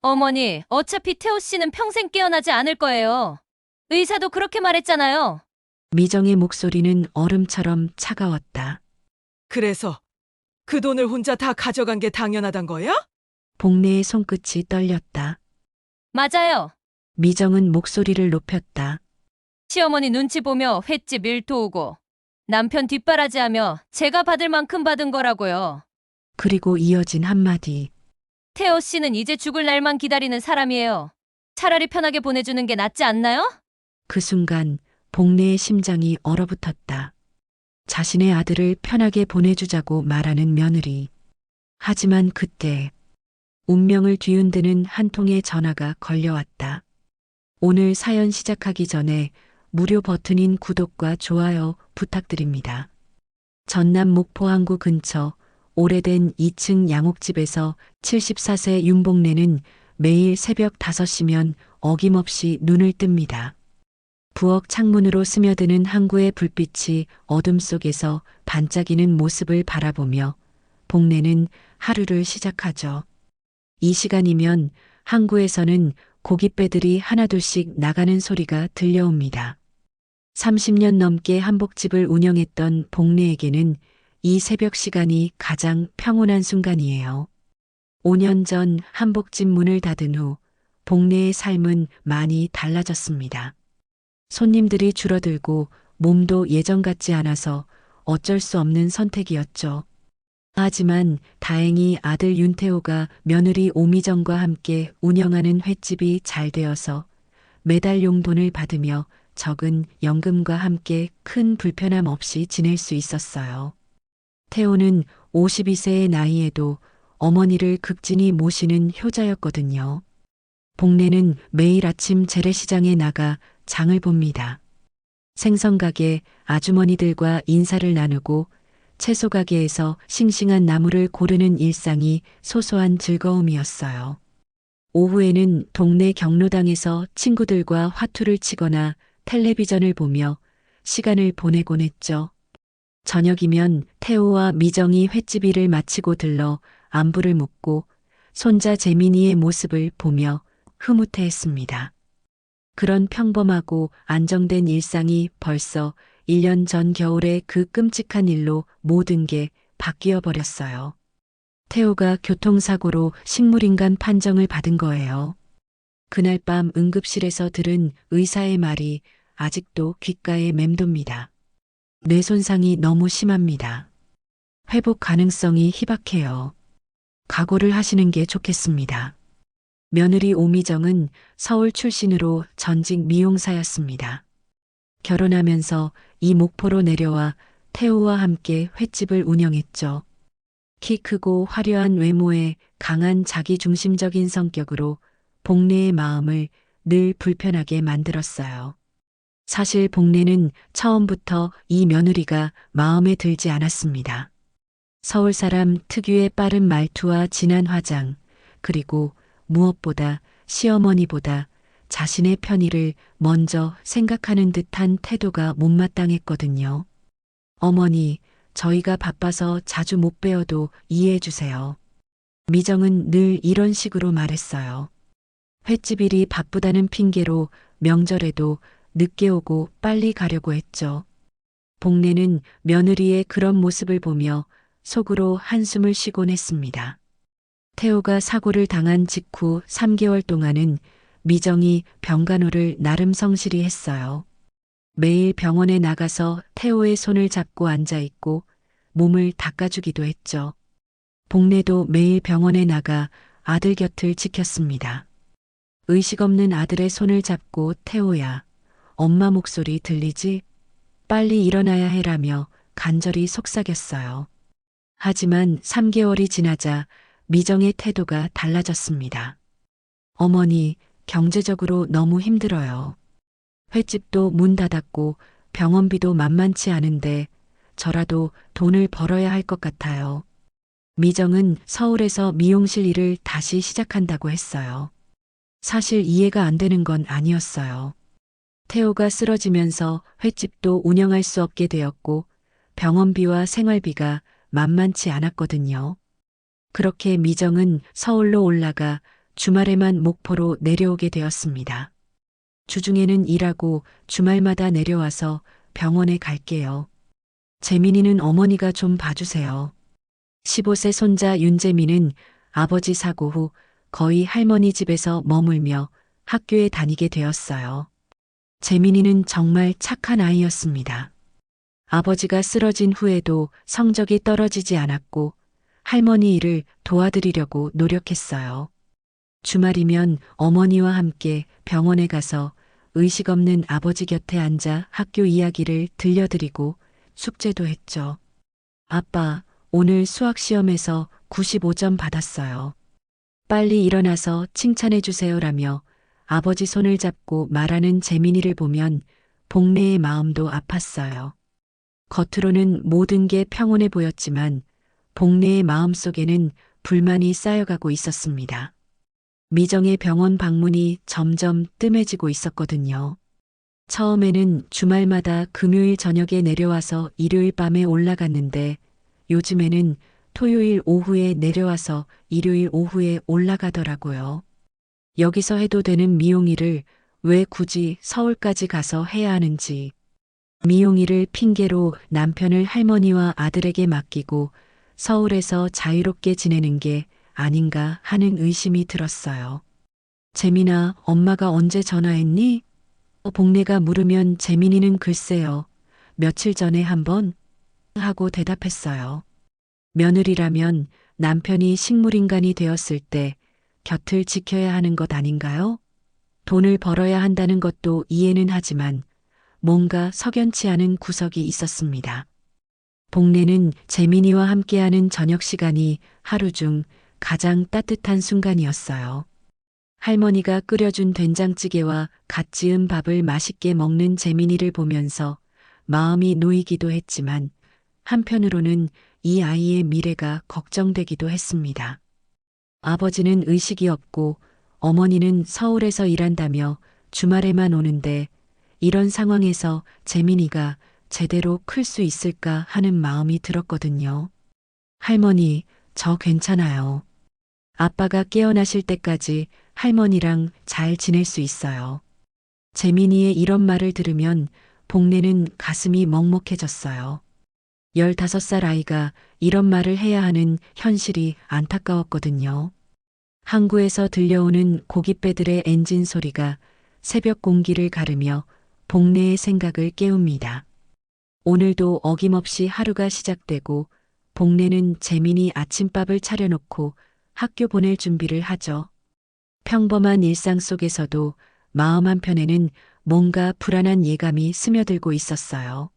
어머니, 어차피 태호 씨는 평생 깨어나지 않을 거예요. 의사도 그렇게 말했잖아요. 미정의 목소리는 얼음처럼 차가웠다. 그래서 그 돈을 혼자 다 가져간 게 당연하단 거야? 복래의 손끝이 떨렸다. 맞아요. 미정은 목소리를 높였다. 시어머니 눈치 보며 횟집 일도 오고 남편 뒷바라지하며 제가 받을 만큼 받은 거라고요. 그리고 이어진 한마디. 태호 씨는 이제 죽을 날만 기다리는 사람이에요. 차라리 편하게 보내주는 게 낫지 않나요? 그 순간 복래의 심장이 얼어붙었다. 자신의 아들을 편하게 보내주자고 말하는 며느리. 하지만 그때 운명을 뒤흔드는 한 통의 전화가 걸려왔다. 오늘 사연 시작하기 전에 무료 버튼인 구독과 좋아요 부탁드립니다. 전남 목포 항구 근처 오래된 2층 양옥집에서 74세 윤복래는 매일 새벽 5시면 어김없이 눈을 뜹니다. 부엌 창문으로 스며드는 항구의 불빛이 어둠 속에서 반짝이는 모습을 바라보며 복래는 하루를 시작하죠. 이 시간이면 항구에서는 고깃배들이 하나둘씩 나가는 소리가 들려옵니다. 30년 넘게 한복집을 운영했던 복래에게는 이 새벽 시간이 가장 평온한 순간이에요. 5년 전 한복집 문을 닫은 후 복래의 삶은 많이 달라졌습니다. 손님들이 줄어들고 몸도 예전 같지 않아서 어쩔 수 없는 선택이었죠. 하지만 다행히 아들 윤태호가 며느리 오미정과 함께 운영하는 횟집이 잘 되어서 매달 용돈을 받으며 적은 연금과 함께 큰 불편함 없이 지낼 수 있었어요. 태호는 52세의 나이에도 어머니를 극진히 모시는 효자였거든요. 복래는 매일 아침 재래시장에 나가 장을 봅니다. 생선가게 아주머니들과 인사를 나누고 채소가게에서 싱싱한 나물을 고르는 일상이 소소한 즐거움이었어요. 오후에는 동네 경로당에서 친구들과 화투를 치거나 텔레비전을 보며 시간을 보내곤 했죠. 저녁이면 태호와 미정이 횟집 일을 마치고 들러 안부를 묻고 손자 재민이의 모습을 보며 흐뭇해했습니다. 그런 평범하고 안정된 일상이 벌써 1년 전 겨울에 그 끔찍한 일로 모든 게 바뀌어 버렸어요. 태호가 교통사고로 식물인간 판정을 받은 거예요. 그날 밤 응급실에서 들은 의사의 말이 아직도 귓가에 맴돕니다. 뇌 손상이 너무 심합니다. 회복 가능성이 희박해요. 각오를 하시는 게 좋겠습니다. 며느리 오미정은 서울 출신으로 전직 미용사였습니다. 결혼하면서 이 목포로 내려와 태호와 함께 횟집을 운영했죠. 키 크고 화려한 외모에 강한 자기중심적인 성격으로 복래의 마음을 늘 불편하게 만들었어요. 사실 복래는 처음부터 이 며느리가 마음에 들지 않았습니다. 서울 사람 특유의 빠른 말투와 진한 화장, 그리고 무엇보다 시어머니보다 자신의 편의를 먼저 생각하는 듯한 태도가 못마땅했거든요. 어머니, 저희가 바빠서 자주 못 뵈어도 이해해 주세요. 미정은 늘 이런 식으로 말했어요. 횟집 일이 바쁘다는 핑계로 명절에도 늦게 오고 빨리 가려고 했죠. 복래는 며느리의 그런 모습을 보며 속으로 한숨을 쉬곤 했습니다. 태호가 사고를 당한 직후 3개월 동안은 미정이 병간호를 나름 성실히 했어요. 매일 병원에 나가서 태호의 손을 잡고 앉아있고 몸을 닦아주기도 했죠. 복래도 매일 병원에 나가 아들 곁을 지켰습니다. 의식 없는 아들의 손을 잡고 태호야, 엄마 목소리 들리지? 빨리 일어나야 해라며 간절히 속삭였어요. 하지만 3개월이 지나자 미정의 태도가 달라졌습니다. 어머니, 경제적으로 너무 힘들어요. 횟집도 문 닫았고 병원비도 만만치 않은데 저라도 돈을 벌어야 할 것 같아요. 미정은 서울에서 미용실 일을 다시 시작한다고 했어요. 사실 이해가 안 되는 건 아니었어요. 태호가 쓰러지면서 횟집도 운영할 수 없게 되었고 병원비와 생활비가 만만치 않았거든요. 그렇게 미정은 서울로 올라가 주말에만 목포로 내려오게 되었습니다. 주중에는 일하고 주말마다 내려와서 병원에 갈게요. 재민이는 어머니가 좀 봐주세요. 15세 손자 윤재민은 아버지 사고 후 거의 할머니 집에서 머물며 학교에 다니게 되었어요. 재민이는 정말 착한 아이였습니다. 아버지가 쓰러진 후에도 성적이 떨어지지 않았고 할머니 일을 도와드리려고 노력했어요. 주말이면 어머니와 함께 병원에 가서 의식 없는 아버지 곁에 앉아 학교 이야기를 들려드리고 숙제도 했죠. 아빠, 오늘 수학 시험에서 95점 받았어요. 빨리 일어나서 칭찬해 주세요라며 아버지 손을 잡고 말하는 재민이를 보면 복래의 마음도 아팠어요. 겉으로는 모든 게 평온해 보였지만 복래의 마음속에는 불만이 쌓여가고 있었습니다. 미정의 병원 방문이 점점 뜸해지고 있었거든요. 처음에는 주말마다 금요일 저녁에 내려와서 일요일 밤에 올라갔는데 요즘에는 토요일 오후에 내려와서 일요일 오후에 올라가더라고요. 여기서 해도 되는 미용일을 왜 굳이 서울까지 가서 해야 하는지. 미용일을 핑계로 남편을 할머니와 아들에게 맡기고 서울에서 자유롭게 지내는 게 아닌가 하는 의심이 들었어요. 재민아, 엄마가 언제 전화했니? 복래가 물으면 재민이는 글쎄요. 며칠 전에 한번 하고 대답했어요. 며느리라면 남편이 식물인간이 되었을 때 곁을 지켜야 하는 것 아닌가요? 돈을 벌어야 한다는 것도 이해는 하지만 뭔가 석연치 않은 구석이 있었습니다. 복래는 재민이와 함께하는 저녁 시간이 하루 중 가장 따뜻한 순간이었어요. 할머니가 끓여준 된장찌개와 갓 지은 밥을 맛있게 먹는 재민이를 보면서 마음이 놓이기도 했지만 한편으로는 이 아이의 미래가 걱정되기도 했습니다. 아버지는 의식이 없고 어머니는 서울에서 일한다며 주말에만 오는데 이런 상황에서 재민이가 제대로 클 수 있을까 하는 마음이 들었거든요. 할머니, 저 괜찮아요. 아빠가 깨어나실 때까지 할머니랑 잘 지낼 수 있어요. 재민이의 이런 말을 들으면 복래는 가슴이 먹먹해졌어요. 15살 아이가 이런 말을 해야 하는 현실이 안타까웠거든요. 항구에서 들려오는 고깃배들의 엔진 소리가 새벽 공기를 가르며 복래의 생각을 깨웁니다. 오늘도 어김없이 하루가 시작되고 복래는 재민이 아침밥을 차려놓고 학교 보낼 준비를 하죠. 평범한 일상 속에서도 마음 한편에는 뭔가 불안한 예감이 스며들고 있었어요.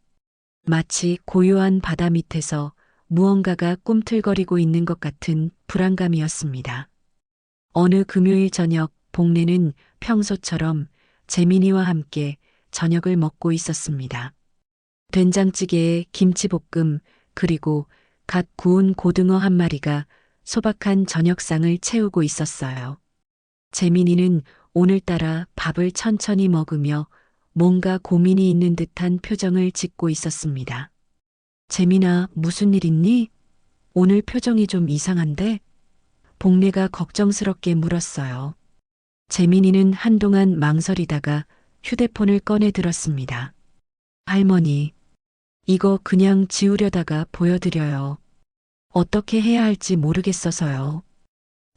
마치 고요한 바다 밑에서 무언가가 꿈틀거리고 있는 것 같은 불안감이었습니다. 어느 금요일 저녁 복래는 평소처럼 재민이와 함께 저녁을 먹고 있었습니다. 된장찌개에 김치볶음 그리고 갓 구운 고등어 한 마리가 소박한 저녁상을 채우고 있었어요. 재민이는 오늘따라 밥을 천천히 먹으며 뭔가 고민이 있는 듯한 표정을 짓고 있었습니다. 재민아, 무슨 일 있니? 오늘 표정이 좀 이상한데? 복래가 걱정스럽게 물었어요. 재민이는 한동안 망설이다가 휴대폰을 꺼내 들었습니다. 할머니, 이거 그냥 지우려다가 보여드려요. 어떻게 해야 할지 모르겠어서요.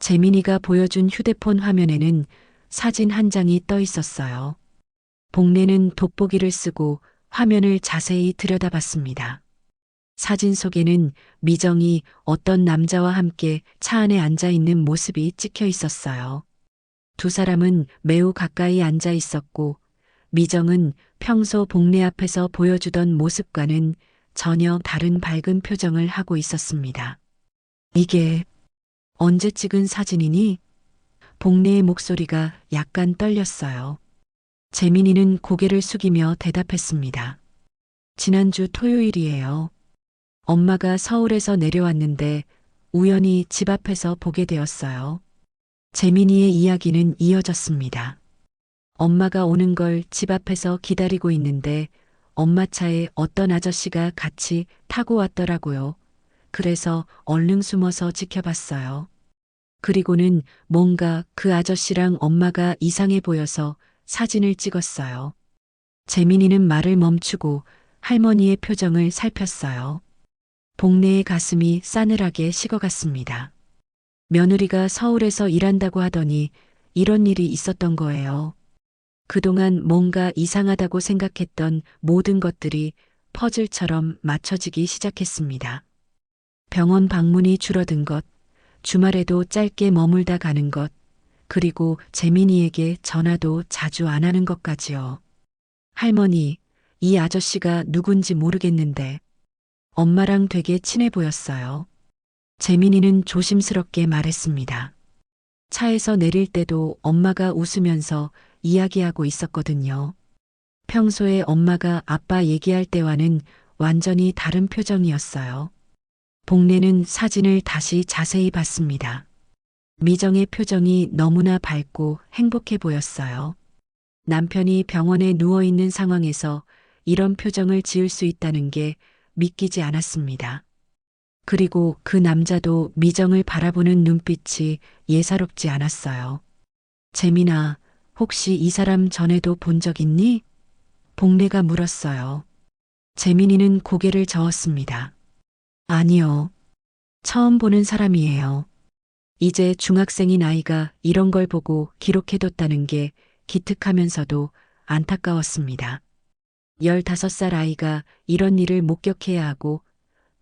재민이가 보여준 휴대폰 화면에는 사진 한 장이 떠 있었어요. 복래는 돋보기를 쓰고 화면을 자세히 들여다봤습니다. 사진 속에는 미정이 어떤 남자와 함께 차 안에 앉아 있는 모습이 찍혀 있었어요. 두 사람은 매우 가까이 앉아 있었고 미정은 평소 복래 앞에서 보여주던 모습과는 전혀 다른 밝은 표정을 하고 있었습니다. 이게 언제 찍은 사진이니? 복래의 목소리가 약간 떨렸어요. 재민이는 고개를 숙이며 대답했습니다. 지난주 토요일이에요. 엄마가 서울에서 내려왔는데 우연히 집 앞에서 보게 되었어요. 재민이의 이야기는 이어졌습니다. 엄마가 오는 걸 집 앞에서 기다리고 있는데 엄마 차에 어떤 아저씨가 같이 타고 왔더라고요. 그래서 얼른 숨어서 지켜봤어요. 그리고는 뭔가 그 아저씨랑 엄마가 이상해 보여서 사진을 찍었어요. 재민이는 말을 멈추고 할머니의 표정을 살폈어요. 복내의 가슴이 싸늘하게 식어갔습니다. 며느리가 서울에서 일한다고 하더니 이런 일이 있었던 거예요. 그동안 뭔가 이상하다고 생각했던 모든 것들이 퍼즐처럼 맞춰지기 시작했습니다. 병원 방문이 줄어든 것, 주말에도 짧게 머물다 가는 것, 그리고 재민이에게 전화도 자주 안 하는 것까지요. 할머니, 이 아저씨가 누군지 모르겠는데 엄마랑 되게 친해 보였어요. 재민이는 조심스럽게 말했습니다. 차에서 내릴 때도 엄마가 웃으면서 이야기하고 있었거든요. 평소에 엄마가 아빠 얘기할 때와는 완전히 다른 표정이었어요. 복례는 사진을 다시 자세히 봤습니다. 미정의 표정이 너무나 밝고 행복해 보였어요. 남편이 병원에 누워있는 상황에서 이런 표정을 지을 수 있다는 게 믿기지 않았습니다. 그리고 그 남자도 미정을 바라보는 눈빛이 예사롭지 않았어요. 재민아, 혹시 이 사람 전에도 본 적 있니? 복례가 물었어요. 재민이는 고개를 저었습니다. 아니요. 처음 보는 사람이에요. 이제 중학생인 아이가 이런 걸 보고 기록해뒀다는 게 기특하면서도 안타까웠습니다. 15살 아이가 이런 일을 목격해야 하고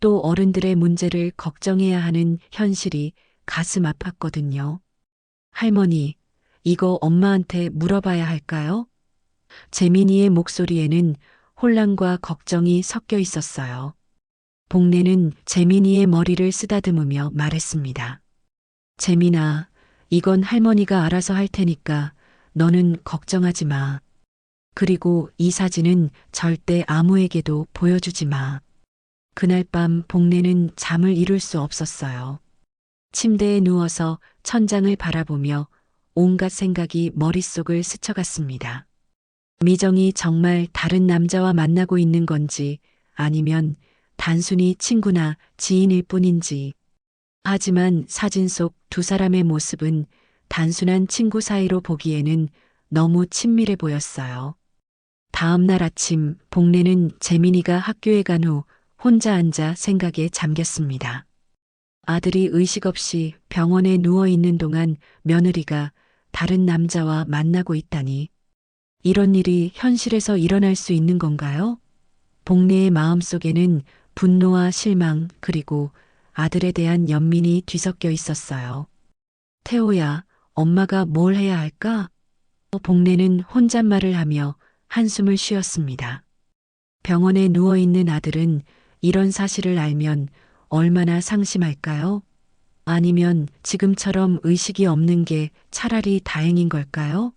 또 어른들의 문제를 걱정해야 하는 현실이 가슴 아팠거든요. 할머니, 이거 엄마한테 물어봐야 할까요? 재민이의 목소리에는 혼란과 걱정이 섞여 있었어요. 복례는 재민이의 머리를 쓰다듬으며 말했습니다. 재민아, 이건 할머니가 알아서 할 테니까 너는 걱정하지 마. 그리고 이 사진은 절대 아무에게도 보여주지 마. 그날 밤 복례는 잠을 이룰 수 없었어요. 침대에 누워서 천장을 바라보며 온갖 생각이 머릿속을 스쳐갔습니다. 미정이 정말 다른 남자와 만나고 있는 건지 아니면 단순히 친구나 지인일 뿐인지. 하지만 사진 속 두 사람의 모습은 단순한 친구 사이로 보기에는 너무 친밀해 보였어요. 다음 날 아침 복례는 재민이가 학교에 간 후 혼자 앉아 생각에 잠겼습니다. 아들이 의식 없이 병원에 누워 있는 동안 며느리가 다른 남자와 만나고 있다니. 이런 일이 현실에서 일어날 수 있는 건가요? 복례의 마음속에는 분노와 실망 그리고 아들에 대한 연민이 뒤섞여 있었어요. 태호야, 엄마가 뭘 해야 할까? 복례는 혼잣말을 하며 한숨을 쉬었습니다. 병원에 누워있는 아들은 이런 사실을 알면 얼마나 상심할까요? 아니면 지금처럼 의식이 없는 게 차라리 다행인 걸까요?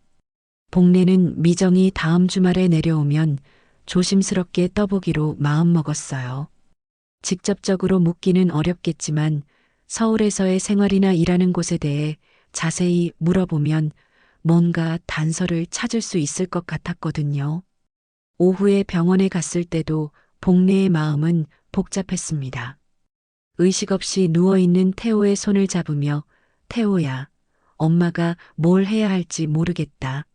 복례는 미정이 다음 주말에 내려오면 조심스럽게 떠보기로 마음먹었어요. 직접적으로 묻기는 어렵겠지만 서울에서의 생활이나 일하는 곳에 대해 자세히 물어보면 뭔가 단서를 찾을 수 있을 것 같았거든요. 오후에 병원에 갔을 때도 복례의 마음은 복잡했습니다. 의식 없이 누워있는 태호의 손을 잡으며 태호야, 엄마가 뭘 해야 할지 모르겠다.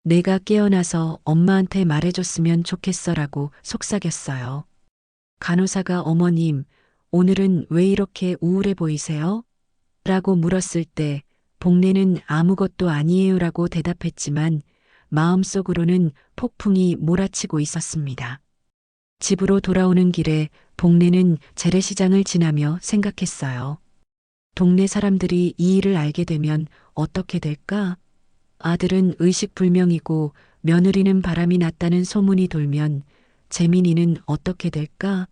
내가 깨어나서 엄마한테 말해줬으면 좋겠어라고 속삭였어요. 간호사가 어머님, 오늘은 왜 이렇게 우울해 보이세요? 라고 물었을 때 복례는 아무것도 아니에요라고 대답했지만 마음속으로는 폭풍이 몰아치고 있었습니다. 집으로 돌아오는 길에 복례는 재래시장을 지나며 생각했어요. 동네 사람들이 이 일을 알게 되면 어떻게 될까? 아들은 의식불명이고 며느리는 바람이 났다는 소문이 돌면 재민이는 어떻게 될까?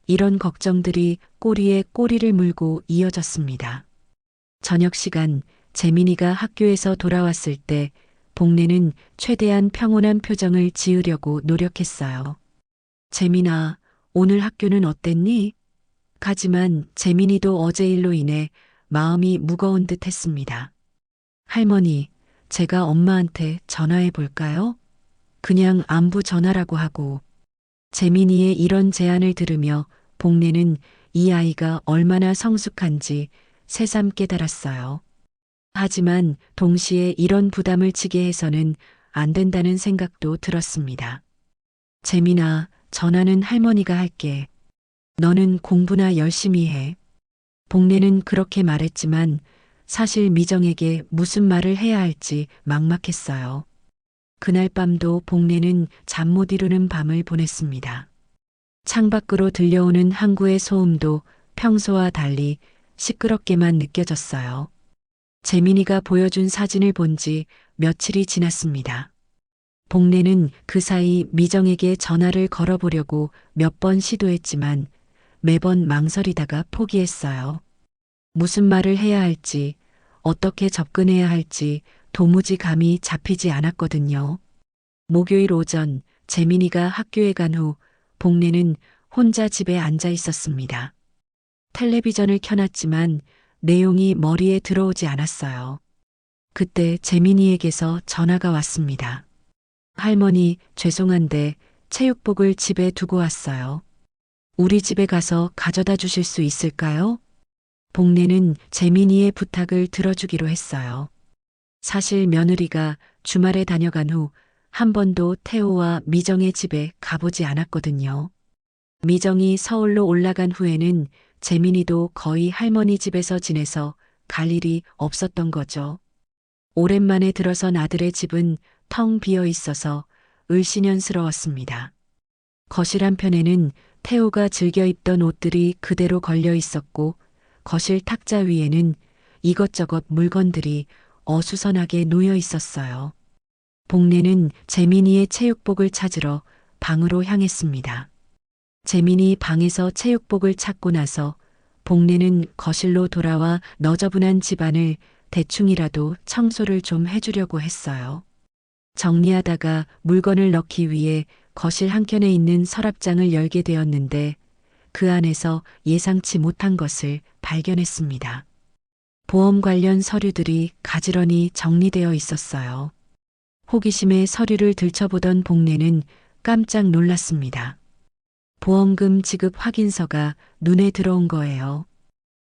이런 걱정들이 꼬리에 꼬리를 물고 이어졌습니다. 저녁 시간 재민이가 학교에서 돌아왔을 때 복례는 최대한 평온한 표정을 지으려고 노력했어요. 재민아, 오늘 학교는 어땠니? 하지만 재민이도 어제 일로 인해 마음이 무거운 듯 했습니다. 할머니, 제가 엄마한테 전화해 볼까요? 그냥 안부 전화라고 하고. 재민이의 이런 제안을 들으며 복례는 이 아이가 얼마나 성숙한지 새삼 깨달았어요. 하지만 동시에 이런 부담을 지게 해서는 안 된다는 생각도 들었습니다. 재민아, 전화는 할머니가 할게. 너는 공부나 열심히 해. 복례는 그렇게 말했지만 사실 미정에게 무슨 말을 해야 할지 막막했어요. 그날 밤도 복례는 잠 못 이루는 밤을 보냈습니다. 창밖으로 들려오는 항구의 소음도 평소와 달리 시끄럽게만 느껴졌어요. 재민이가 보여준 사진을 본 지 며칠이 지났습니다. 복례는 그 사이 미정에게 전화를 걸어보려고 몇 번 시도했지만 매번 망설이다가 포기했어요. 무슨 말을 해야 할지, 어떻게 접근해야 할지 도무지 감이 잡히지 않았거든요. 목요일 오전 재민이가 학교에 간 후 복례는 혼자 집에 앉아 있었습니다. 텔레비전을 켜놨지만 내용이 머리에 들어오지 않았어요. 그때 재민이에게서 전화가 왔습니다. 할머니, 죄송한데 체육복을 집에 두고 왔어요. 우리 집에 가서 가져다 주실 수 있을까요? 복례는 재민이의 부탁을 들어주기로 했어요. 사실 며느리가 주말에 다녀간 후 한 번도 태호와 미정의 집에 가보지 않았거든요. 미정이 서울로 올라간 후에는 재민이도 거의 할머니 집에서 지내서 갈 일이 없었던 거죠. 오랜만에 들어선 아들의 집은 텅 비어 있어서 을씨년스러웠습니다. 거실 한편에는 태호가 즐겨 입던 옷들이 그대로 걸려 있었고 거실 탁자 위에는 이것저것 물건들이 어수선하게 놓여 있었어요. 복례는 재민이의 체육복을 찾으러 방으로 향했습니다. 재민이 방에서 체육복을 찾고 나서 복례는 거실로 돌아와 너저분한 집안을 대충이라도 청소를 좀 해주려고 했어요. 정리하다가 물건을 넣기 위해 거실 한켠에 있는 서랍장을 열게 되었는데 그 안에서 예상치 못한 것을 발견했습니다. 보험 관련 서류들이 가지런히 정리되어 있었어요. 호기심에 서류를 들춰보던 복례는 깜짝 놀랐습니다. 보험금 지급 확인서가 눈에 들어온 거예요.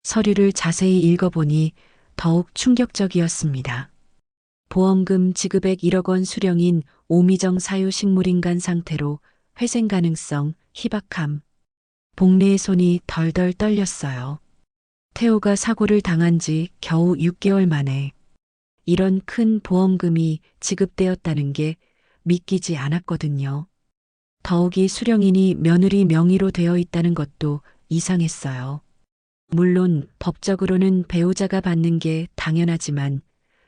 서류를 자세히 읽어보니 더욱 충격적이었습니다. 보험금 지급액 1억 원 수령인 오미정 사유 식물인간 상태로 회생 가능성 희박함. 복례의 손이 덜덜 떨렸어요. 태호가 사고를 당한 지 겨우 6개월 만에 이런 큰 보험금이 지급되었다는 게 믿기지 않았거든요. 더욱이 수령인이 며느리 명의로 되어 있다는 것도 이상했어요. 물론 법적으로는 배우자가 받는 게 당연하지만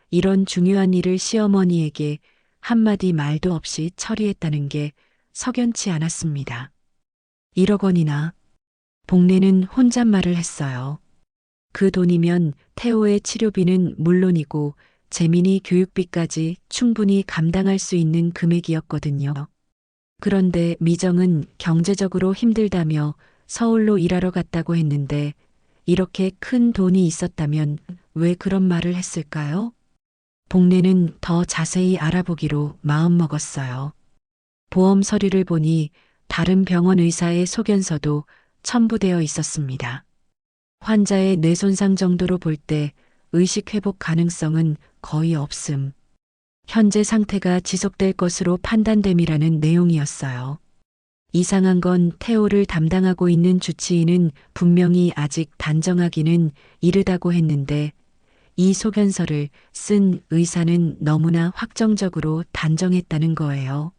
이런 중요한 일을 시어머니에게 한마디 말도 없이 처리했다는 게 석연치 않았습니다. 1억 원이나. 복례는 혼잣말을 했어요. 그 돈이면 태호의 치료비는 물론이고 재민이 교육비까지 충분히 감당할 수 있는 금액이었거든요. 그런데 미정은 경제적으로 힘들다며 서울로 일하러 갔다고 했는데 이렇게 큰 돈이 있었다면 왜 그런 말을 했을까요? 복례는 더 자세히 알아보기로 마음먹었어요. 보험 서류를 보니 다른 병원 의사의 소견서도 첨부되어 있었습니다. 환자의 뇌손상 정도로 볼 때 의식 회복 가능성은 거의 없음. 현재 상태가 지속될 것으로 판단됨이라는 내용이었어요. 이상한 건 태호를 담당하고 있는 주치의는 분명히 아직 단정하기는 이르다고 했는데 이 소견서를 쓴 의사는 너무나 확정적으로 단정했다는 거예요.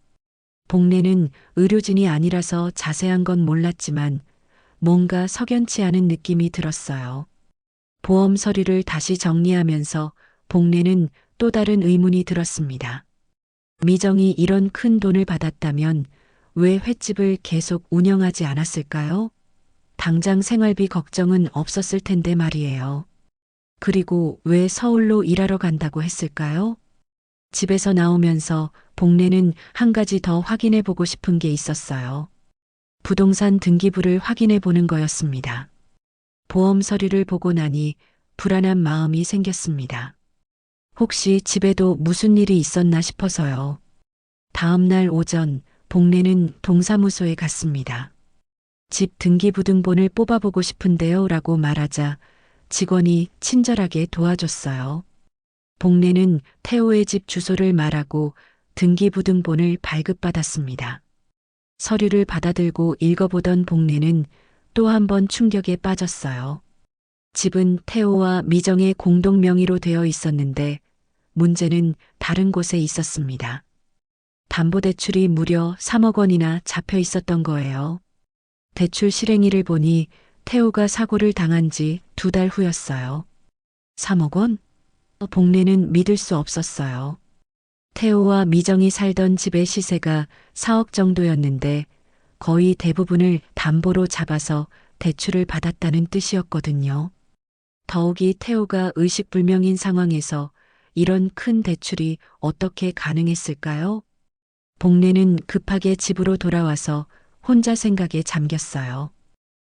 복례는 의료진이 아니라서 자세한 건 몰랐지만 뭔가 석연치 않은 느낌이 들었어요. 보험 서류를 다시 정리하면서 복례는 또 다른 의문이 들었습니다. 미정이 이런 큰 돈을 받았다면 왜 횟집을 계속 운영하지 않았을까요? 당장 생활비 걱정은 없었을 텐데 말이에요. 그리고 왜 서울로 일하러 간다고 했을까요? 집에서 나오면서 복례는 한 가지 더 확인해 보고 싶은 게 있었어요. 부동산 등기부를 확인해 보는 거였습니다. 보험 서류를 보고 나니 불안한 마음이 생겼습니다. 혹시 집에도 무슨 일이 있었나 싶어서요. 다음 날 오전 복례는 동사무소에 갔습니다. 집 등기부등본을 뽑아보고 싶은데요 라고 말하자 직원이 친절하게 도와줬어요. 복례는 태호의 집 주소를 말하고 등기부등본을 발급받았습니다. 서류를 받아들고 읽어보던 복례는 또 한 번 충격에 빠졌어요. 집은 태호와 미정의 공동 명의로 되어 있었는데 문제는 다른 곳에 있었습니다. 담보대출이 무려 3억 원이나 잡혀 있었던 거예요. 대출 실행일을 보니 태호가 사고를 당한 지 2달 후였어요. 3억 원? 복례는 믿을 수 없었어요. 태호와 미정이 살던 집의 시세가 4억 정도였는데 거의 대부분을 담보로 잡아서 대출을 받았다는 뜻이었거든요. 더욱이 태호가 의식불명인 상황에서 이런 큰 대출이 어떻게 가능했을까요? 복례는 급하게 집으로 돌아와서 혼자 생각에 잠겼어요.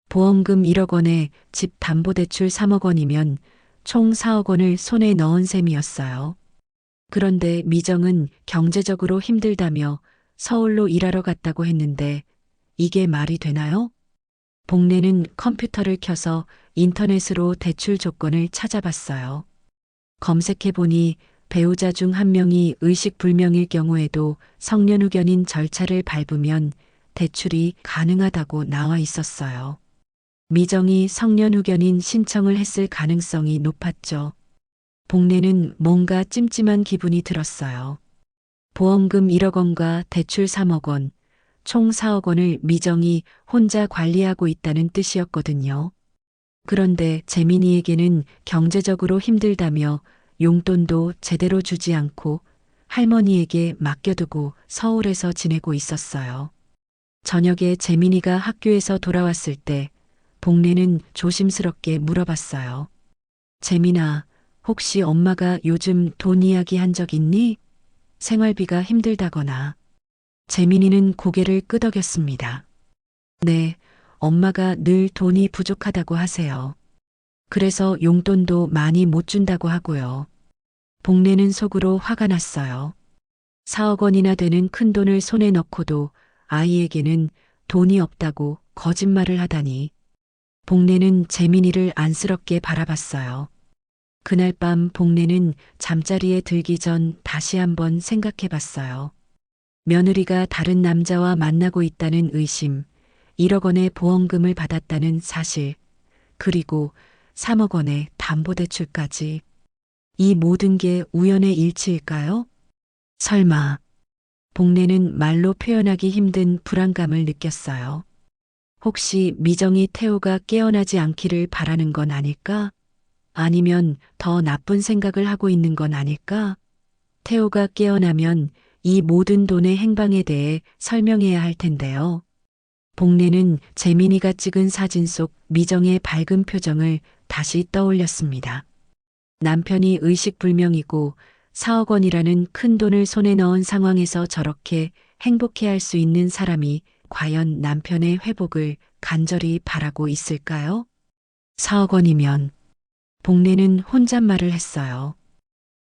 보험금 1억 원에 집 담보대출 3억 원이면 총 4억 원을 손에 넣은 셈이었어요. 그런데 미정은 경제적으로 힘들다며 서울로 일하러 갔다고 했는데 이게 말이 되나요? 복례는 컴퓨터를 켜서 인터넷으로 대출 조건을 찾아봤어요. 검색해보니 배우자 중 한 명이 의식불명일 경우에도 성년후견인 절차를 밟으면 대출이 가능하다고 나와 있었어요. 미정이 성년후견인 신청을 했을 가능성이 높았죠. 복례는 뭔가 찜찜한 기분이 들었어요. 보험금 1억 원과 대출 3억 원, 총 4억 원을 미정이 혼자 관리하고 있다는 뜻이었거든요. 그런데 재민이에게는 경제적으로 힘들다며 용돈도 제대로 주지 않고 할머니에게 맡겨두고 서울에서 지내고 있었어요. 저녁에 재민이가 학교에서 돌아왔을 때 복례는 조심스럽게 물어봤어요. 재민아, 혹시 엄마가 요즘 돈 이야기 한 적 있니? 생활비가 힘들다거나. 재민이는 고개를 끄덕였습니다. 네, 엄마가 늘 돈이 부족하다고 하세요. 그래서 용돈도 많이 못 준다고 하고요. 복례는 속으로 화가 났어요. 4억 원이나 되는 큰 돈을 손에 넣고도 아이에게는 돈이 없다고 거짓말을 하다니. 복례는 재민이를 안쓰럽게 바라봤어요. 그날 밤 복례는 잠자리에 들기 전 다시 한번 생각해 봤어요. 며느리가 다른 남자와 만나고 있다는 의심, 1억 원의 보험금을 받았다는 사실, 그리고 3억 원의 담보대출까지. 이 모든 게 우연의 일치일까요? 설마. 복례는 말로 표현하기 힘든 불안감을 느꼈어요. 혹시 미정이 태호가 깨어나지 않기를 바라는 건 아닐까? 아니면 더 나쁜 생각을 하고 있는 건 아닐까? 태호가 깨어나면 이 모든 돈의 행방에 대해 설명해야 할 텐데요. 복례는 재민이가 찍은 사진 속 미정의 밝은 표정을 다시 떠올렸습니다. 남편이 의식불명이고 4억 원이라는 큰 돈을 손에 넣은 상황에서 저렇게 행복해할 수 있는 사람이 과연 남편의 회복을 간절히 바라고 있을까요? 4억 원이면 복례는 혼잣말을 했어요.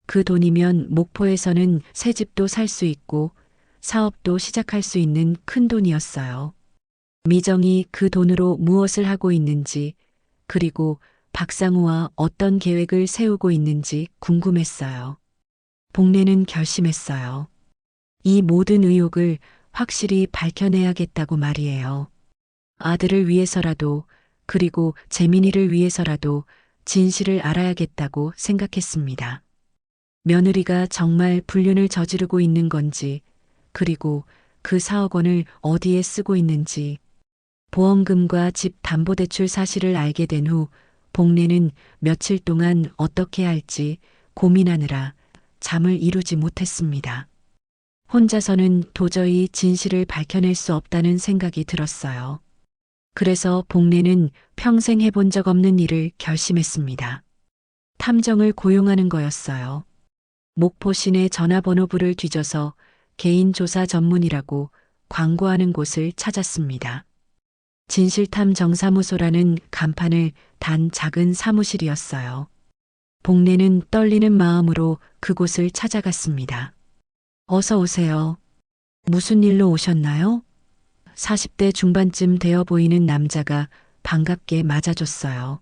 그 돈이면 목포에서는 새 집도 살 수 있고 사업도 시작할 수 있는 큰 돈이었어요. 미정이 그 돈으로 무엇을 하고 있는지, 그리고 박상우와 어떤 계획을 세우고 있는지 궁금했어요. 복례는 결심했어요. 이 모든 의혹을 확실히 밝혀내야겠다고 말이에요. 아들을 위해서라도, 그리고 재민이를 위해서라도 진실을 알아야겠다고 생각했습니다. 며느리가 정말 불륜을 저지르고 있는 건지, 그리고 그 4억 원을 어디에 쓰고 있는지, 보험금과 집 담보대출 사실을 알게 된 후 복례는 며칠 동안 어떻게 할지 고민하느라 잠을 이루지 못했습니다. 혼자서는 도저히 진실을 밝혀낼 수 없다는 생각이 들었어요. 그래서 복례는 평생 해본 적 없는 일을 결심했습니다. 탐정을 고용하는 거였어요. 목포 시내 전화번호부를 뒤져서 개인 조사 전문이라고 광고하는 곳을 찾았습니다. 진실탐 정사무소라는 간판을 단 작은 사무실이었어요. 복례는 떨리는 마음으로 그곳을 찾아갔습니다. 어서 오세요. 무슨 일로 오셨나요? 40대 중반쯤 되어 보이는 남자가 반갑게 맞아줬어요.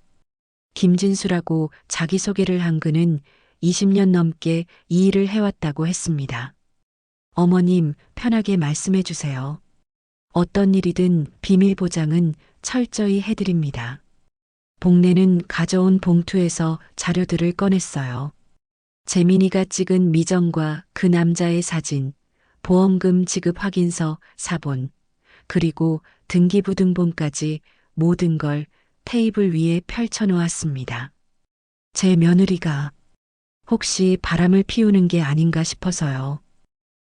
김진수라고 자기소개를 한 그는 20년 넘게 이 일을 해왔다고 했습니다. 어머님, 편하게 말씀해 주세요. 어떤 일이든 비밀 보장은 철저히 해드립니다. 복내는 가져온 봉투에서 자료들을 꺼냈어요. 재민이가 찍은 미정과 그 남자의 사진, 보험금 지급 확인서, 사본, 그리고 등기부등본까지 모든 걸 테이블 위에 펼쳐놓았습니다. 제 며느리가 혹시 바람을 피우는 게 아닌가 싶어서요.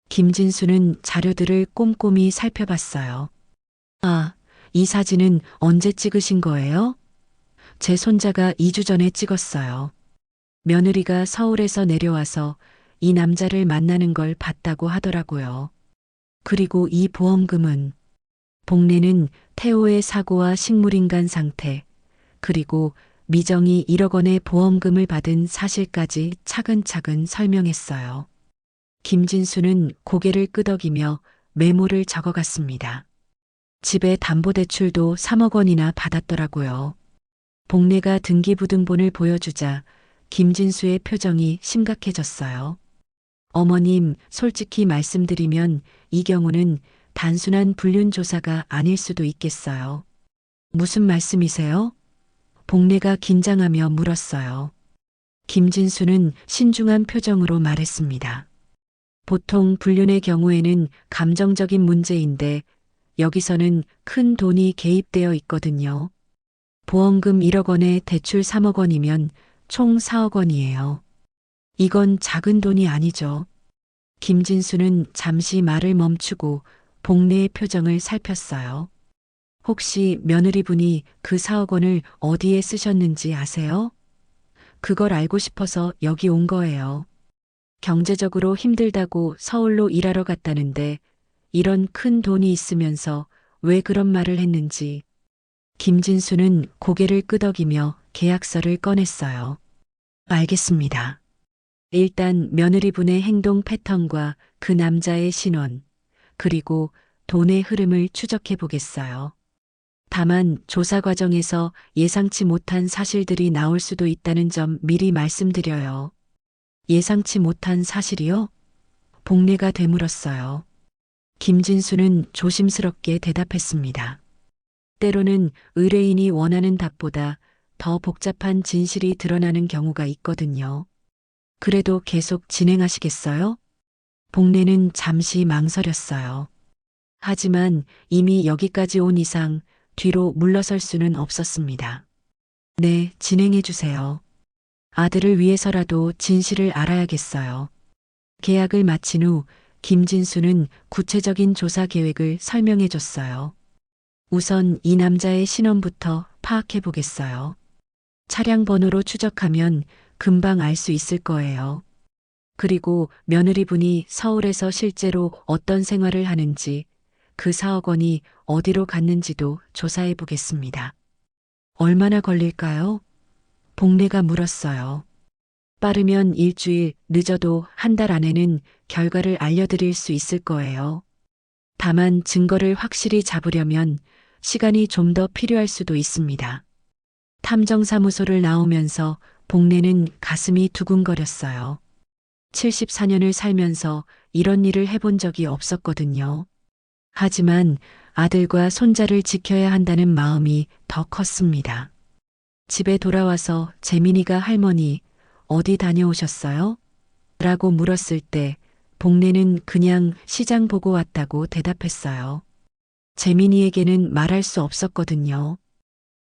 김진수는 자료들을 꼼꼼히 살펴봤어요. 아, 이 사진은 언제 찍으신 거예요? 제 손자가 2주 전에 찍었어요. 며느리가 서울에서 내려와서 이 남자를 만나는 걸 봤다고 하더라고요. 그리고 이 보험금은 복내는 태호의 사고와 식물인간 상태, 그리고 미정이 1억 원의 보험금을 받은 사실까지 차근차근 설명했어요. 김진수는 고개를 끄덕이며 메모를 적어갔습니다. 집에 담보대출도 3억 원이나 받았더라고요. 복내가 등기부등본을 보여주자 김진수의 표정이 심각해졌어요. 어머님, 솔직히 말씀드리면 이 경우는 단순한 불륜 조사가 아닐 수도 있겠어요. 무슨 말씀이세요? 복내가 긴장하며 물었어요. 김진수는 신중한 표정으로 말했습니다. 보통 불륜의 경우에는 감정적인 문제인데 여기서는 큰 돈이 개입되어 있거든요. 보험금 1억 원에 대출 3억 원이면 총 4억 원이에요. 이건 작은 돈이 아니죠. 김진수는 잠시 말을 멈추고 복내의 표정을 살폈어요. 혹시 며느리분이 그 4억 원을 어디에 쓰셨는지 아세요? 그걸 알고 싶어서 여기 온 거예요. 경제적으로 힘들다고 서울로 일하러 갔다는데 이런 큰 돈이 있으면서 왜 그런 말을 했는지. 김진수는 고개를 끄덕이며 계약서를 꺼냈어요. 알겠습니다. 일단 며느리분의 행동 패턴과 그 남자의 신원, 그리고 돈의 흐름을 추적해 보겠어요. 다만 조사 과정에서 예상치 못한 사실들이 나올 수도 있다는 점 미리 말씀드려요. 예상치 못한 사실이요? 복내가 되물었어요. 김진수는 조심스럽게 대답했습니다. 때로는 의뢰인이 원하는 답보다 더 복잡한 진실이 드러나는 경우가 있거든요. 그래도 계속 진행하시겠어요? 복내는 잠시 망설였어요. 하지만 이미 여기까지 온 이상 뒤로 물러설 수는 없었습니다. 네, 진행해 주세요. 아들을 위해서라도 진실을 알아야겠어요. 계약을 마친 후 김진수는 구체적인 조사 계획을 설명해 줬어요. 우선 이 남자의 신원부터 파악해 보겠어요. 차량 번호로 추적하면 금방 알 수 있을 거예요. 그리고 며느리분이 서울에서 실제로 어떤 생활을 하는지, 그 4억 원이 어디로 갔는지도 조사해 보겠습니다. 얼마나 걸릴까요? 복내가 물었어요. 빠르면 일주일, 늦어도 한 달 안에는 결과를 알려드릴 수 있을 거예요. 다만 증거를 확실히 잡으려면 시간이 좀 더 필요할 수도 있습니다. 탐정사무소를 나오면서 복내는 가슴이 두근거렸어요. 74년을 살면서 이런 일을 해본 적이 없었거든요. 하지만 아들과 손자를 지켜야 한다는 마음이 더 컸습니다. 집에 돌아와서 재민이가 할머니, 어디 다녀오셨어요? 라고 물었을 때 복내는 그냥 시장 보고 왔다고 대답했어요. 재민이에게는 말할 수 없었거든요.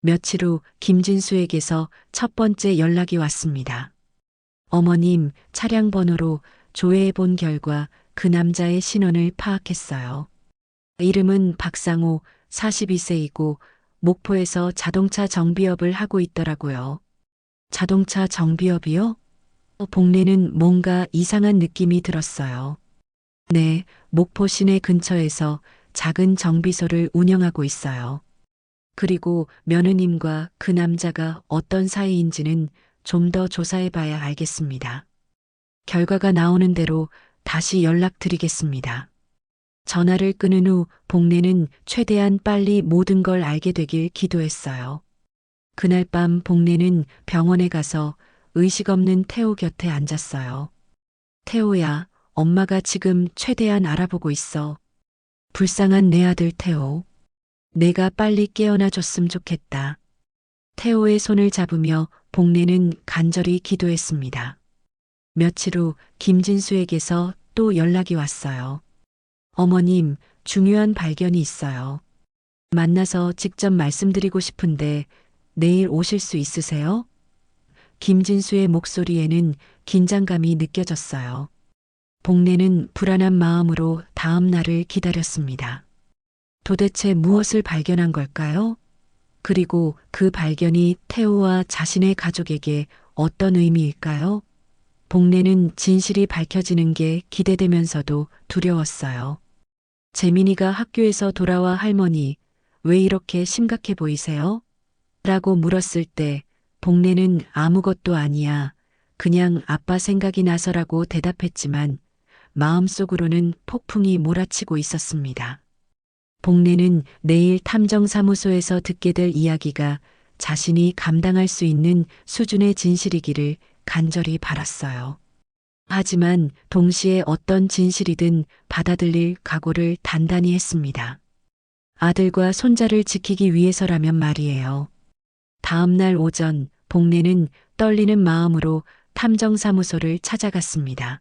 며칠 후 김진수에게서 첫 번째 연락이 왔습니다. 어머님, 차량 번호로 조회해 본 결과 그 남자의 신원을 파악했어요. 이름은 박상호, 42세이고 목포에서 자동차 정비업을 하고 있더라고요. 자동차 정비업이요? 복내는 뭔가 이상한 느낌이 들었어요. 네, 목포 시내 근처에서 작은 정비소를 운영하고 있어요. 그리고 며느님과 그 남자가 어떤 사이인지는 좀 더 조사해봐야 알겠습니다. 결과가 나오는 대로 다시 연락드리겠습니다. 전화를 끊은 후 복내는 최대한 빨리 모든 걸 알게 되길 기도했어요. 그날 밤 복내는 병원에 가서 의식 없는 태호 곁에 앉았어요. 태호야, 엄마가 지금 최대한 알아보고 있어. 불쌍한 내 아들 태호. 내가 빨리 깨어나 줬으면 좋겠다. 태호의 손을 잡으며 복례는 간절히 기도했습니다. 며칠 후 김진수에게서 또 연락이 왔어요. 어머님, 중요한 발견이 있어요. 만나서 직접 말씀드리고 싶은데 내일 오실 수 있으세요? 김진수의 목소리에는 긴장감이 느껴졌어요. 복례는 불안한 마음으로 다음 날을 기다렸습니다. 도대체 무엇을 발견한 걸까요? 그리고 그 발견이 태호와 자신의 가족에게 어떤 의미일까요? 복례는 진실이 밝혀지는 게 기대되면서도 두려웠어요. 재민이가 학교에서 돌아와 할머니, 왜 이렇게 심각해 보이세요? 라고 물었을 때 복례는 아무것도 아니야. 그냥 아빠 생각이 나서라고 대답했지만 마음속으로는 폭풍이 몰아치고 있었습니다. 복례는 내일 탐정사무소에서 듣게 될 이야기가 자신이 감당할 수 있는 수준의 진실이기를 간절히 바랐어요. 하지만 동시에 어떤 진실이든 받아들일 각오를 단단히 했습니다. 아들과 손자를 지키기 위해서라면 말이에요. 다음 날 오전 복례는 떨리는 마음으로 탐정사무소를 찾아갔습니다.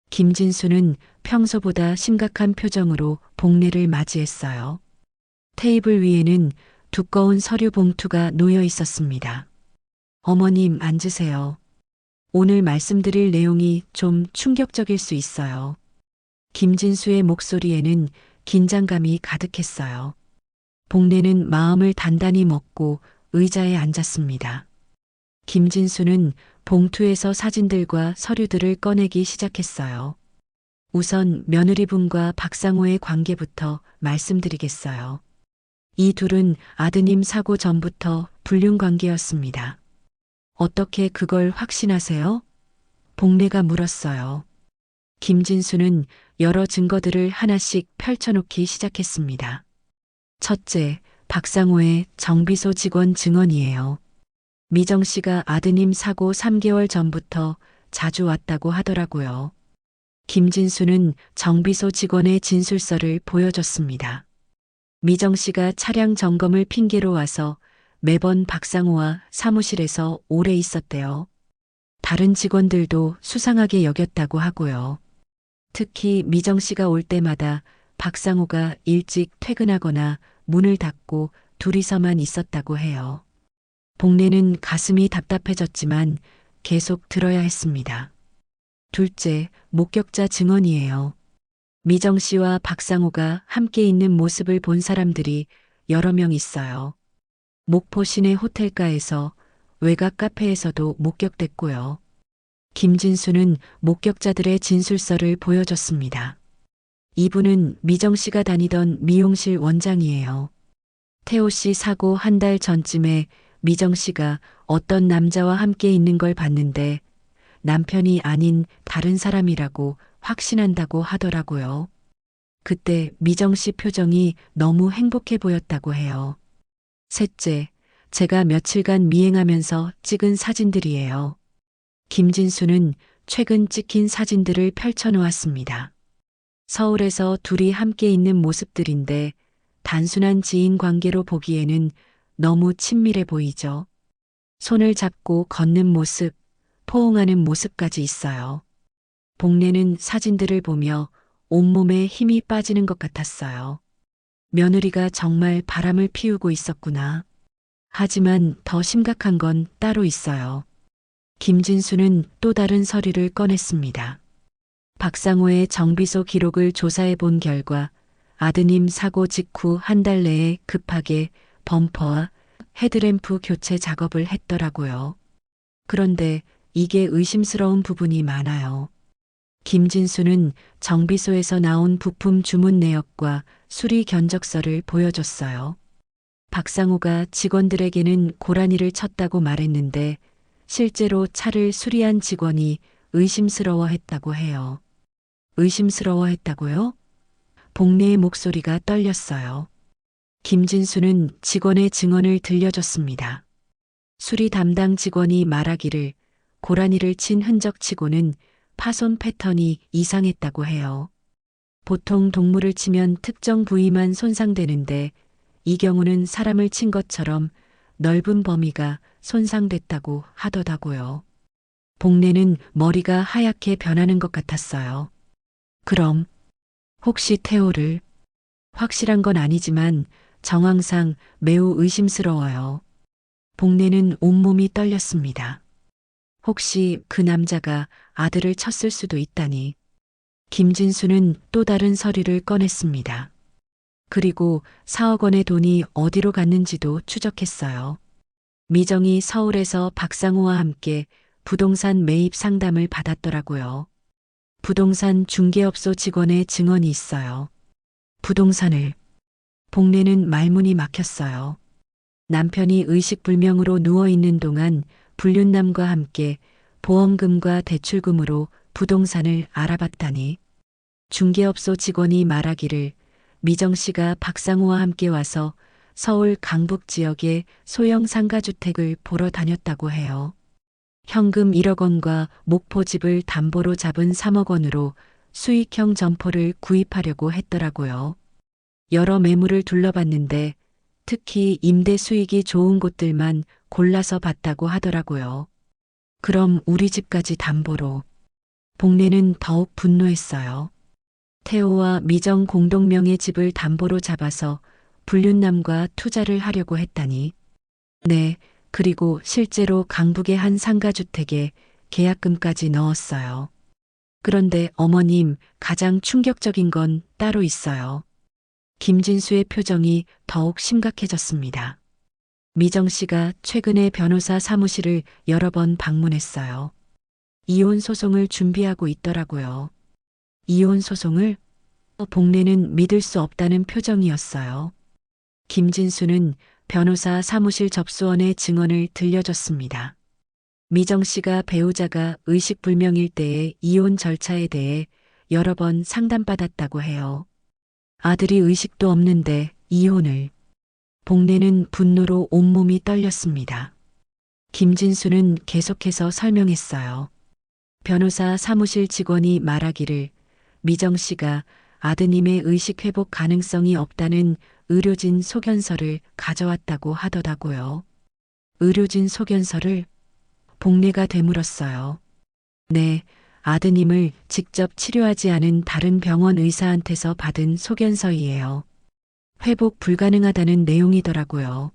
김진수는 평소보다 심각한 표정으로 복례를 맞이했어요. 테이블 위에는 두꺼운 서류 봉투가 놓여 있었습니다. 어머님, 앉으세요. 오늘 말씀드릴 내용이 좀 충격적일 수 있어요. 김진수의 목소리에는 긴장감이 가득했어요. 복례는 마음을 단단히 먹고 의자에 앉았습니다. 김진수는 봉투에서 사진들과 서류들을 꺼내기 시작했어요. 우선 며느리분과 박상호의 관계부터 말씀드리겠어요. 이 둘은 아드님 사고 전부터 불륜 관계였습니다. 어떻게 그걸 확신하세요? 복례가 물었어요. 김진수는 여러 증거들을 하나씩 펼쳐놓기 시작했습니다. 첫째, 박상호의 정비소 직원 증언이에요. 미정 씨가 아드님 사고 3개월 전부터 자주 왔다고 하더라고요. 김진수는 정비소 직원의 진술서를 보여줬습니다. 미정 씨가 차량 점검을 핑계로 와서 매번 박상호와 사무실에서 오래 있었대요. 다른 직원들도 수상하게 여겼다고 하고요. 특히 미정 씨가 올 때마다 박상호가 일찍 퇴근하거나 문을 닫고 둘이서만 있었다고 해요. 복례는 가슴이 답답해졌지만 계속 들어야 했습니다. 둘째, 목격자 증언이에요. 미정 씨와 박상호가 함께 있는 모습을 본 사람들이 여러 명 있어요. 목포 시내 호텔가에서 외곽 카페에서도 목격됐고요. 김진수는 목격자들의 진술서를 보여줬습니다. 이분은 미정 씨가 다니던 미용실 원장이에요. 태호 씨 사고 한 달 전쯤에 미정 씨가 어떤 남자와 함께 있는 걸 봤는데 남편이 아닌 다른 사람이라고 확신한다고 하더라고요. 그때 미정 씨 표정이 너무 행복해 보였다고 해요. 셋째, 제가 며칠간 미행하면서 찍은 사진들이에요. 김진수는 최근 찍힌 사진들을 펼쳐놓았습니다. 서울에서 둘이 함께 있는 모습들인데 단순한 지인 관계로 보기에는 너무 친밀해 보이죠. 손을 잡고 걷는 모습, 포옹하는 모습까지 있어요. 복례는 사진들을 보며 온몸에 힘이 빠지는 것 같았어요. 며느리가 정말 바람을 피우고 있었구나. 하지만 더 심각한 건 따로 있어요. 김진수는 또 다른 서류를 꺼냈습니다. 박상호의 정비소 기록을 조사해 본 결과 아드님 사고 직후 한 달 내에 급하게 범퍼와 헤드램프 교체 작업을 했더라고요. 그런데 이게 의심스러운 부분이 많아요. 김진수는 정비소에서 나온 부품 주문 내역과 수리 견적서를 보여줬어요. 박상호가 직원들에게는 고라니를 쳤다고 말했는데 실제로 차를 수리한 직원이 의심스러워했다고 해요. 의심스러워했다고요? 복례의 목소리가 떨렸어요. 김진수는 직원의 증언을 들려줬습니다. 수리 담당 직원이 말하기를 고라니를 친 흔적치고는 파손 패턴이 이상했다고 해요. 보통 동물을 치면 특정 부위만 손상되는데 이 경우는 사람을 친 것처럼 넓은 범위가 손상됐다고 하더라고요. 복내는 머리가 하얗게 변하는 것 같았어요. 그럼 혹시 태호를? 확실한 건 아니지만 정황상 매우 의심스러워요. 복내는 온몸이 떨렸습니다. 혹시 그 남자가 아들을 쳤을 수도 있다니. 김진수는 또 다른 서류를 꺼냈습니다. 그리고 4억 원의 돈이 어디로 갔는지도 추적했어요. 미정이 서울에서 박상우와 함께 부동산 매입 상담을 받았더라고요. 부동산 중개업소 직원의 증언이 있어요. 부동산을. 복내는 말문이 막혔어요. 남편이 의식불명으로 누워있는 동안 불륜남과 함께 보험금과 대출금으로 부동산을 알아봤다니. 중개업소 직원이 말하기를 미정 씨가 박상우와 함께 와서 서울 강북 지역의 소형 상가주택을 보러 다녔다고 해요. 현금 1억 원과 목포집을 담보로 잡은 3억 원으로 수익형 점포를 구입하려고 했더라고요. 여러 매물을 둘러봤는데 특히 임대 수익이 좋은 곳들만 골라서 봤다고 하더라고요. 그럼 우리 집까지 담보로. 복내는 더욱 분노했어요. 태호와 미정 공동명의 집을 담보로 잡아서 불륜남과 투자를 하려고 했다니. 네, 그리고 실제로 강북의 한 상가주택에 계약금까지 넣었어요. 그런데 어머님, 가장 충격적인 건 따로 있어요. 김진수의 표정이 더욱 심각해졌습니다. 미정 씨가 최근에 변호사 사무실을 여러 번 방문했어요. 이혼 소송을 준비하고 있더라고요. 이혼 소송을? 복내는 믿을 수 없다는 표정이었어요. 김진수는 변호사 사무실 접수원의 증언을 들려줬습니다. 미정 씨가 배우자가 의식불명일 때의 이혼 절차에 대해 여러 번 상담받았다고 해요. 아들이 의식도 없는데 이혼을. 복내는 분노로 온몸이 떨렸습니다. 김진수는 계속해서 설명했어요. 변호사 사무실 직원이 말하기를 미정 씨가 아드님의 의식 회복 가능성이 없다는 의료진 소견서를 가져왔다고 하더라고요. 의료진 소견서를? 복내가 되물었어요. 네, 아드님을 직접 치료하지 않은 다른 병원 의사한테서 받은 소견서이에요. 회복 불가능하다는 내용이더라고요.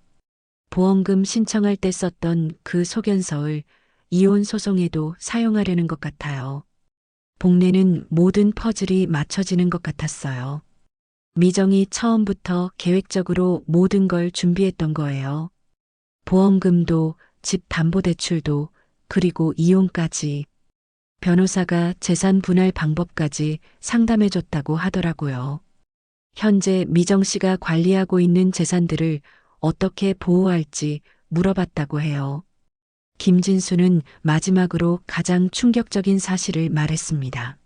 보험금 신청할 때 썼던 그 소견서를 이혼 소송에도 사용하려는 것 같아요. 복내는 모든 퍼즐이 맞춰지는 것 같았어요. 미정이 처음부터 계획적으로 모든 걸 준비했던 거예요. 보험금도, 집 담보대출도, 그리고 이혼까지. 변호사가 재산 분할 방법까지 상담해줬다고 하더라고요. 현재 미정 씨가 관리하고 있는 재산들을 어떻게 보호할지 물어봤다고 해요. 김진수는 마지막으로 가장 충격적인 사실을 말했습니다.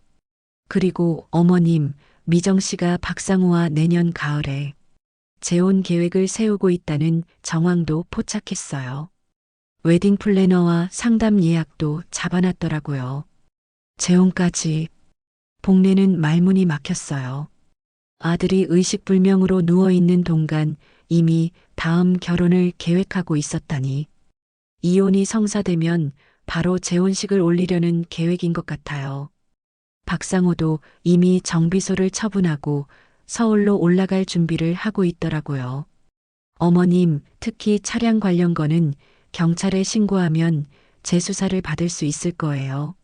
그리고 어머님, 미정 씨가 박상우와 내년 가을에 재혼 계획을 세우고 있다는 정황도 포착했어요. 웨딩 플래너와 상담 예약도 잡아놨더라고요. 재혼까지. 복내는 말문이 막혔어요. 아들이 의식불명으로 누워있는 동간 이미 다음 결혼을 계획하고 있었다니. 이혼이 성사되면 바로 재혼식을 올리려는 계획인 것 같아요. 박상호도 이미 정비소를 처분하고 서울로 올라갈 준비를 하고 있더라고요. 어머님, 특히 차량 관련 거는 경찰에 신고하면 재수사를 받을 수 있을 거예요.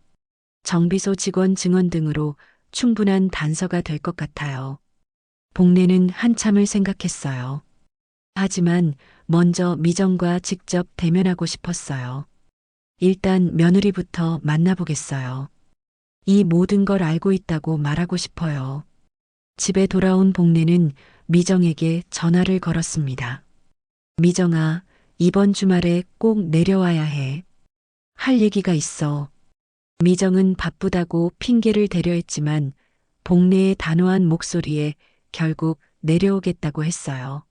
정비소 직원 증언 등으로 충분한 단서가 될 것 같아요. 복내는 한참을 생각했어요. 하지만 먼저 미정과 직접 대면하고 싶었어요. 일단 며느리부터 만나보겠어요. 이 모든 걸 알고 있다고 말하고 싶어요. 집에 돌아온 복내는 미정에게 전화를 걸었습니다. 미정아, 이번 주말에 꼭 내려와야 해. 할 얘기가 있어. 미정은 바쁘다고 핑계를 대려 했지만 복내의 단호한 목소리에 결국 내려오겠다고 했어요.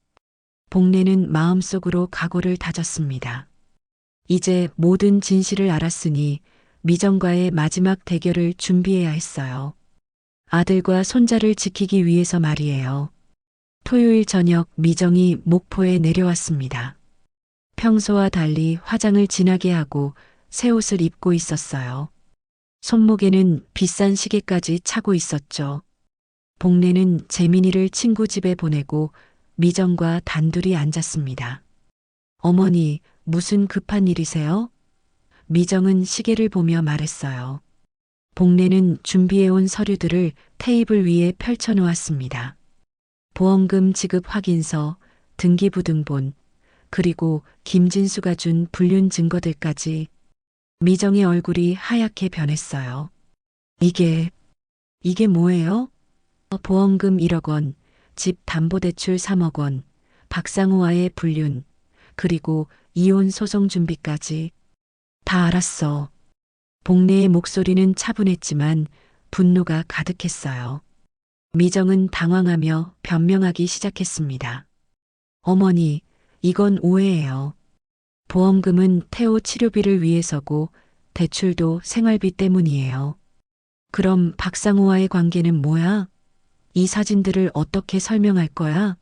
복내는 마음속으로 각오를 다졌습니다. 이제 모든 진실을 알았으니 미정과의 마지막 대결을 준비해야 했어요. 아들과 손자를 지키기 위해서 말이에요. 토요일 저녁 미정이 목포에 내려왔습니다. 평소와 달리 화장을 진하게 하고 새 옷을 입고 있었어요. 손목에는 비싼 시계까지 차고 있었죠. 복례는 재민이를 친구 집에 보내고 미정과 단둘이 앉았습니다. 어머니, 무슨 급한 일이세요? 미정은 시계를 보며 말했어요. 복례는 준비해온 서류들을 테이블 위에 펼쳐놓았습니다. 보험금 지급 확인서, 등기부등본, 그리고 김진수가 준 불륜 증거들까지. 미정의 얼굴이 하얗게 변했어요. 이게 뭐예요? 보험금 1억 원, 집 담보대출 3억 원, 박상우와의 불륜, 그리고 이혼 소송 준비까지. 다 알았어. 복례의 목소리는 차분했지만 분노가 가득했어요. 미정은 당황하며 변명하기 시작했습니다. 어머니, 이건 오해예요. 보험금은 태호 치료비를 위해서고 대출도 생활비 때문이에요. 그럼 박상우와의 관계는 뭐야? 이 사진들을 어떻게 설명할 거야?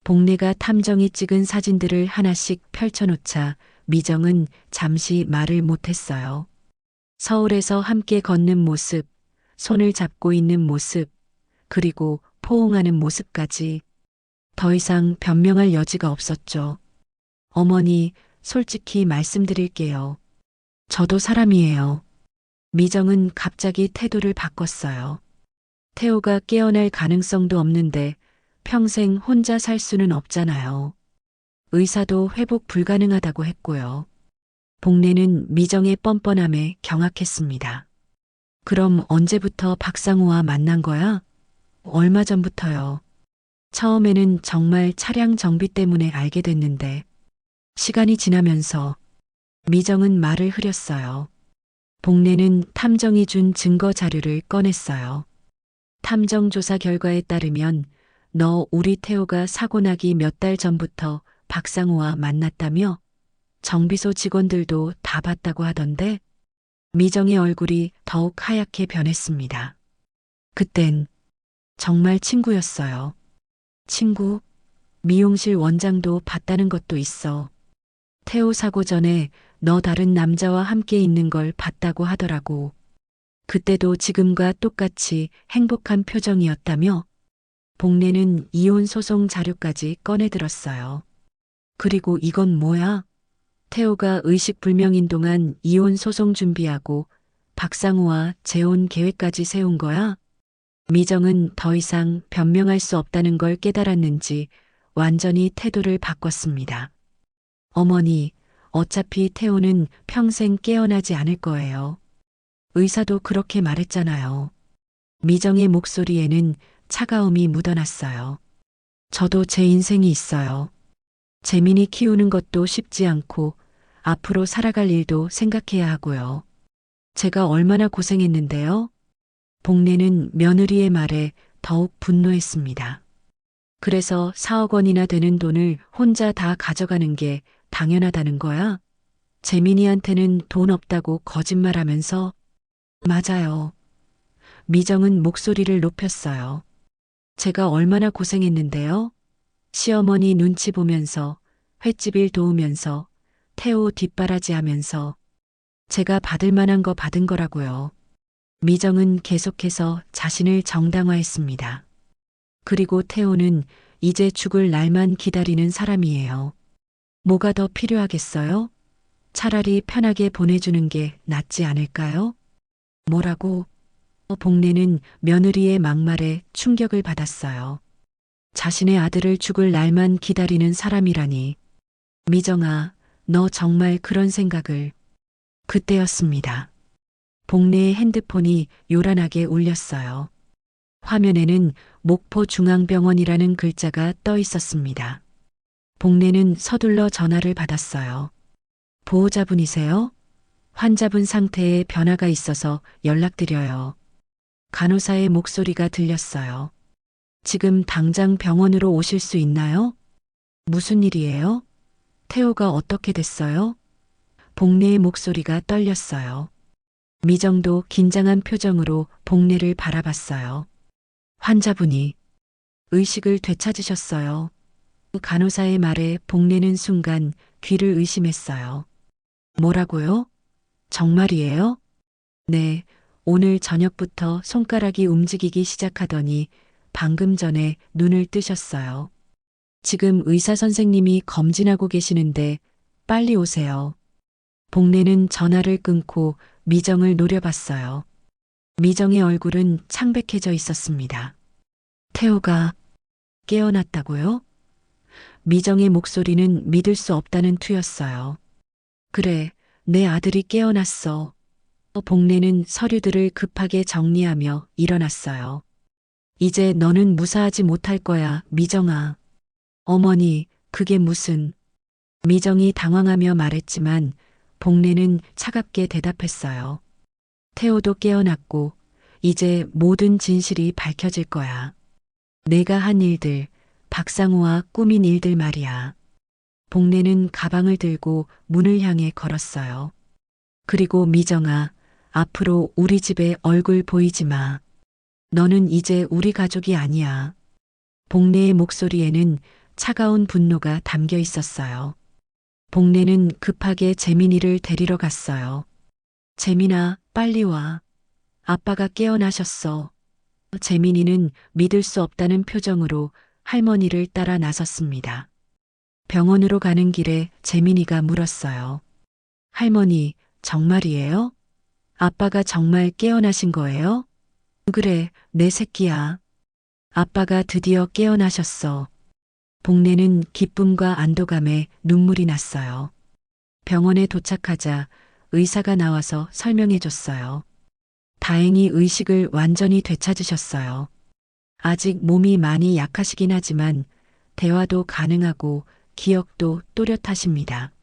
복례가 탐정이 찍은 사진들을 하나씩 펼쳐놓자 미정은 잠시 말을 못했어요. 서울에서 함께 걷는 모습, 손을 잡고 있는 모습, 그리고 포옹하는 모습까지. 더 이상 변명할 여지가 없었죠. 어머니, 솔직히 말씀드릴게요. 저도 사람이에요. 미정은 갑자기 태도를 바꿨어요. 태호가 깨어날 가능성도 없는데 평생 혼자 살 수는 없잖아요. 의사도 회복 불가능하다고 했고요. 복례는 미정의 뻔뻔함에 경악했습니다. 그럼 언제부터 박상우와 만난 거야? 얼마 전부터요. 처음에는 정말 차량 정비 때문에 알게 됐는데 시간이 지나면서 미정은 말을 흐렸어요. 복례는 탐정이 준 증거 자료를 꺼냈어요. 탐정 조사 결과에 따르면 너 우리 태호가 사고 나기 몇 달 전부터 박상우와 만났다며? 정비소 직원들도 다 봤다고 하던데? 미정의 얼굴이 더욱 하얗게 변했습니다. 그땐 정말 친구였어요. 친구? 미용실 원장도 봤다는 것도 있어. 태호 사고 전에 너 다른 남자와 함께 있는 걸 봤다고 하더라고. 그때도 지금과 똑같이 행복한 표정이었다며? 복례는 이혼 소송 자료까지 꺼내들었어요. 그리고 이건 뭐야? 태호가 의식불명인 동안 이혼 소송 준비하고 박상우와 재혼 계획까지 세운 거야? 미정은 더 이상 변명할 수 없다는 걸 깨달았는지 완전히 태도를 바꿨습니다. 어머니, 어차피 태호는 평생 깨어나지 않을 거예요. 의사도 그렇게 말했잖아요. 미정의 목소리에는 차가움이 묻어났어요. 저도 제 인생이 있어요. 재민이 키우는 것도 쉽지 않고 앞으로 살아갈 일도 생각해야 하고요. 제가 얼마나 고생했는데요. 복례는 며느리의 말에 더욱 분노했습니다. 그래서 4억 원이나 되는 돈을 혼자 다 가져가는 게 당연하다는 거야? 재민이한테는 돈 없다고 거짓말하면서. 맞아요. 미정은 목소리를 높였어요. 제가 얼마나 고생했는데요. 시어머니 눈치 보면서, 횟집일 도우면서, 태호 뒷바라지하면서. 제가 받을 만한 거 받은 거라고요. 미정은 계속해서 자신을 정당화했습니다. 그리고 태호는 이제 죽을 날만 기다리는 사람이에요. 뭐가 더 필요하겠어요? 차라리 편하게 보내주는 게 낫지 않을까요? 뭐라고? 복례는 며느리의 막말에 충격을 받았어요. 자신의 아들을 죽을 날만 기다리는 사람이라니. 미정아, 너 정말 그런 생각을. 그때였습니다. 복례의 핸드폰이 요란하게 울렸어요. 화면에는 목포중앙병원이라는 글자가 떠 있었습니다. 복례는 서둘러 전화를 받았어요. 보호자분이세요? 환자분 상태에 변화가 있어서 연락드려요. 간호사의 목소리가 들렸어요. 지금 당장 병원으로 오실 수 있나요? 무슨 일이에요? 태호가 어떻게 됐어요? 복례의 목소리가 떨렸어요. 미정도 긴장한 표정으로 복례를 바라봤어요. 환자분이 의식을 되찾으셨어요. 간호사의 말에 복례는 순간 귀를 의심했어요. 뭐라고요? 정말이에요? 네, 오늘 저녁부터 손가락이 움직이기 시작하더니 방금 전에 눈을 뜨셨어요. 지금 의사 선생님이 검진하고 계시는데 빨리 오세요. 복례는 전화를 끊고 미정을 노려봤어요. 미정의 얼굴은 창백해져 있었습니다. 태호가 깨어났다고요? 미정의 목소리는 믿을 수 없다는 투였어요. 그래, 내 아들이 깨어났어. 복례는 서류들을 급하게 정리하며 일어났어요. 이제 너는 무사하지 못할 거야, 미정아. 어머니, 그게 무슨... 미정이 당황하며 말했지만 복례는 차갑게 대답했어요. 태호도 깨어났고 이제 모든 진실이 밝혀질 거야. 내가 한 일들, 박상우와 꾸민 일들 말이야. 복례는 가방을 들고 문을 향해 걸었어요. 그리고 미정아, 앞으로 우리 집에 얼굴 보이지 마. 너는 이제 우리 가족이 아니야. 복례의 목소리에는 차가운 분노가 담겨 있었어요. 복례는 급하게 재민이를 데리러 갔어요. 재민아, 빨리 와. 아빠가 깨어나셨어. 재민이는 믿을 수 없다는 표정으로 할머니를 따라 나섰습니다. 병원으로 가는 길에 재민이가 물었어요. 할머니, 정말이에요? 아빠가 정말 깨어나신 거예요? 그래, 내 새끼야. 아빠가 드디어 깨어나셨어. 복례는 기쁨과 안도감에 눈물이 났어요. 병원에 도착하자 의사가 나와서 설명해 줬어요. 다행히 의식을 완전히 되찾으셨어요. 아직 몸이 많이 약하시긴 하지만 대화도 가능하고 기억도 또렷하십니다.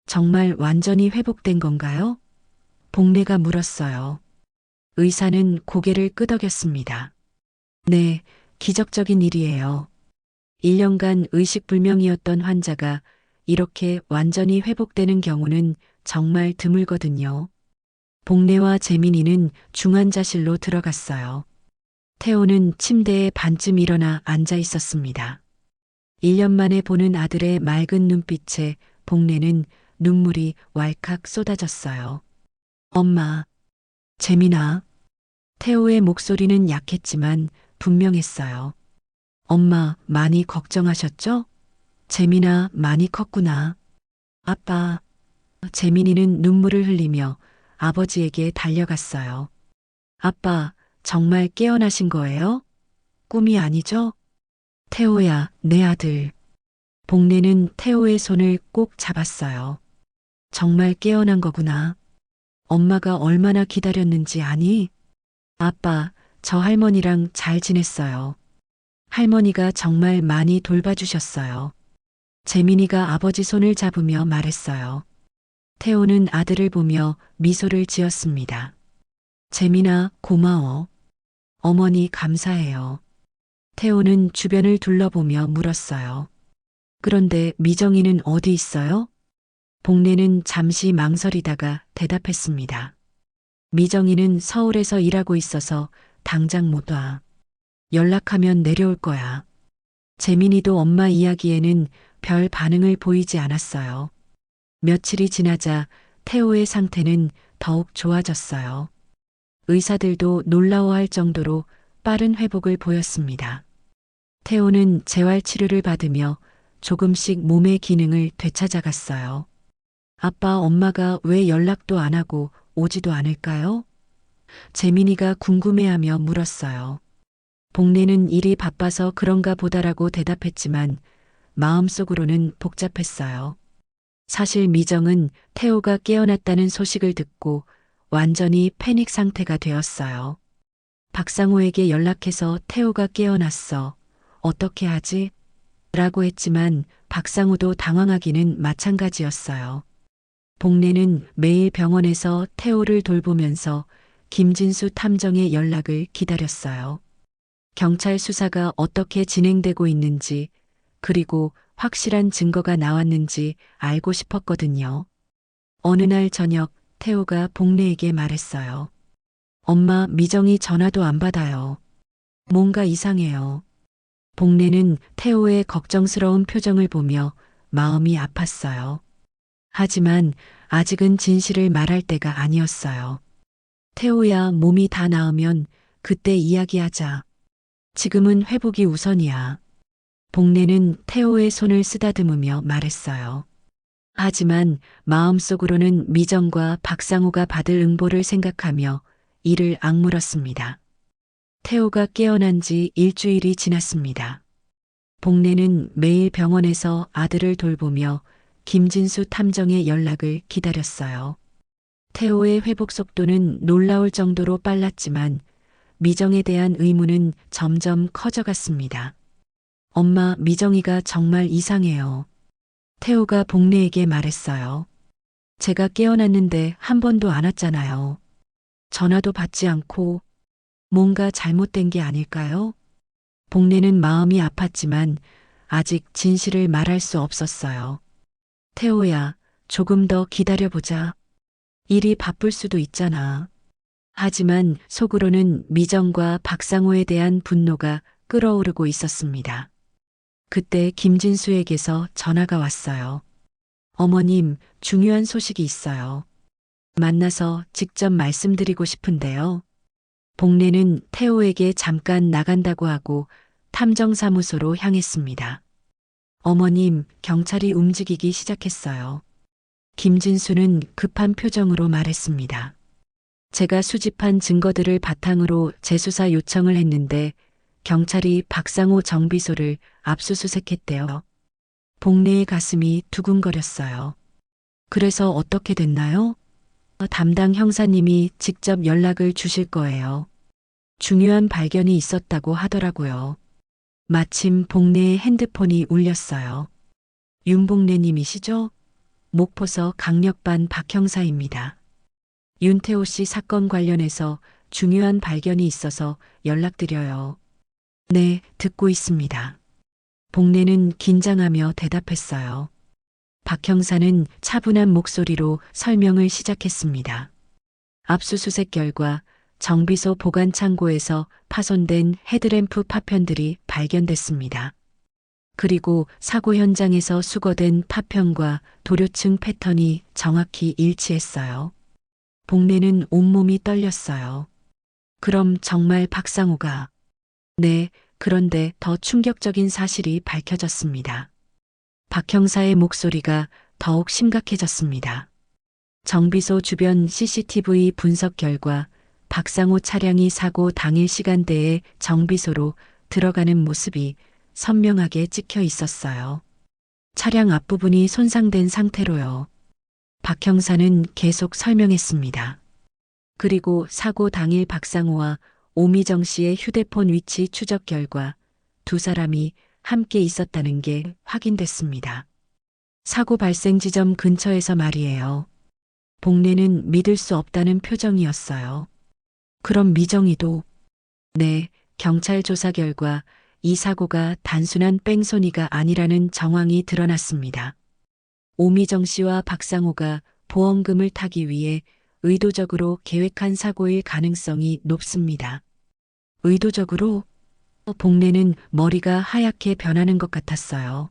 정말 완전히 회복된 건가요? 복례가 물었어요. 의사는 고개를 끄덕였습니다. 네, 기적적인 일이에요. 1년간 의식불명이었던 환자가 이렇게 완전히 회복되는 경우는 정말 드물거든요. 복례와 재민이는 중환자실로 들어갔어요. 태호는 침대에 반쯤 일어나 앉아 있었습니다. 1년 만에 보는 아들의 맑은 눈빛에 복례는 눈물이 왈칵 쏟아졌어요. 엄마, 재민아. 태호의 목소리는 약했지만 분명했어요. 엄마 많이 걱정하셨죠? 재민아 많이 컸구나. 아빠. 재민이는 눈물을 흘리며 아버지에게 달려갔어요. 아빠, 정말 깨어나신 거예요? 꿈이 아니죠? 태호야, 내 아들. 복례는 태호의 손을 꼭 잡았어요. 정말 깨어난 거구나. 엄마가 얼마나 기다렸는지 아니? 아빠, 저 할머니랑 잘 지냈어요. 할머니가 정말 많이 돌봐주셨어요. 재민이가 아버지 손을 잡으며 말했어요. 태호는 아들을 보며 미소를 지었습니다. 재민아, 고마워. 어머니 감사해요. 태호는 주변을 둘러보며 물었어요. 그런데 미정이는 어디 있어요? 복례는 잠시 망설이다가 대답했습니다. 미정이는 서울에서 일하고 있어서 당장 못 와. 연락하면 내려올 거야. 재민이도 엄마 이야기에는 별 반응을 보이지 않았어요. 며칠이 지나자 태호의 상태는 더욱 좋아졌어요. 의사들도 놀라워할 정도로 빠른 회복을 보였습니다. 태호는 재활치료를 받으며 조금씩 몸의 기능을 되찾아갔어요. 아빠, 엄마가 왜 연락도 안 하고 오지도 않을까요? 재민이가 궁금해하며 물었어요. 복례는 일이 바빠서 그런가 보다라고 대답했지만 마음속으로는 복잡했어요. 사실 미정은 태호가 깨어났다는 소식을 듣고 완전히 패닉 상태가 되었어요. 박상호에게 연락해서 태호가 깨어났어. 어떻게 하지? 라고 했지만 박상호도 당황하기는 마찬가지였어요. 복례는 매일 병원에서 태호를 돌보면서 김진수 탐정의 연락을 기다렸어요. 경찰 수사가 어떻게 진행되고 있는지, 그리고 확실한 증거가 나왔는지 알고 싶었거든요. 어느 날 저녁 태호가 복례에게 말했어요. 엄마, 미정이 전화도 안 받아요. 뭔가 이상해요. 복례는 태호의 걱정스러운 표정을 보며 마음이 아팠어요. 하지만 아직은 진실을 말할 때가 아니었어요. 태호야, 몸이 다 나으면 그때 이야기하자. 지금은 회복이 우선이야. 복례는 태호의 손을 쓰다듬으며 말했어요. 하지만 마음속으로는 미정과 박상호가 받을 응보를 생각하며 이를 악물었습니다. 태호가 깨어난 지 일주일이 지났습니다. 복례는 매일 병원에서 아들을 돌보며 김진수 탐정의 연락을 기다렸어요. 태호의 회복 속도는 놀라울 정도로 빨랐지만 미정에 대한 의문은 점점 커져갔습니다. 엄마, 미정이가 정말 이상해요. 태호가 복례에게 말했어요. 제가 깨어났는데 한 번도 안 왔잖아요. 전화도 받지 않고 뭔가 잘못된 게 아닐까요? 복례는 마음이 아팠지만 아직 진실을 말할 수 없었어요. 태호야, 조금 더 기다려보자. 일이 바쁠 수도 있잖아. 하지만 속으로는 미정과 박상호에 대한 분노가 끓어오르고 있었습니다. 그때 김진수에게서 전화가 왔어요. 어머님, 중요한 소식이 있어요. 만나서 직접 말씀드리고 싶은데요. 복례는 태호에게 잠깐 나간다고 하고 탐정사무소로 향했습니다. 어머님, 경찰이 움직이기 시작했어요. 김진수는 급한 표정으로 말했습니다. 제가 수집한 증거들을 바탕으로 재수사 요청을 했는데 경찰이 박상호 정비소를 압수수색했대요. 복례의 가슴이 두근거렸어요. 그래서 어떻게 됐나요? 담당 형사님이 직접 연락을 주실 거예요. 중요한 발견이 있었다고 하더라고요. 마침 복례의 핸드폰이 울렸어요. 윤복례님이시죠? 목포서 강력반 박 형사입니다. 윤태호 씨 사건 관련해서 중요한 발견이 있어서 연락드려요. 네, 듣고 있습니다. 복례는 긴장하며 대답했어요. 박 형사는 차분한 목소리로 설명을 시작했습니다. 압수수색 결과 정비소 보관 창고에서 파손된 헤드램프 파편들이 발견됐습니다. 그리고 사고 현장에서 수거된 파편과 도료층 패턴이 정확히 일치했어요. 복례는 온몸이 떨렸어요. 그럼 정말 박상호가... 네, 그런데 더 충격적인 사실이 밝혀졌습니다. 박 형사의 목소리가 더욱 심각해졌습니다. 정비소 주변 CCTV 분석 결과 박상호 차량이 사고 당일 시간대에 정비소로 들어가는 모습이 선명하게 찍혀 있었어요. 차량 앞부분이 손상된 상태로요. 박 형사는 계속 설명했습니다. 그리고 사고 당일 박상호와 오미정 씨의 휴대폰 위치 추적 결과 두 사람이 함께 있었다는 게 확인됐습니다. 사고 발생 지점 근처에서 말이에요. 복례는 믿을 수 없다는 표정이었어요. 그럼 미정이도... 네, 경찰 조사 결과 이 사고가 단순한 뺑소니가 아니라는 정황이 드러났습니다. 오미정 씨와 박상호가 보험금을 타기 위해 의도적으로 계획한 사고일 가능성이 높습니다. 의도적으로? 복례는 머리가 하얗게 변하는 것 같았어요.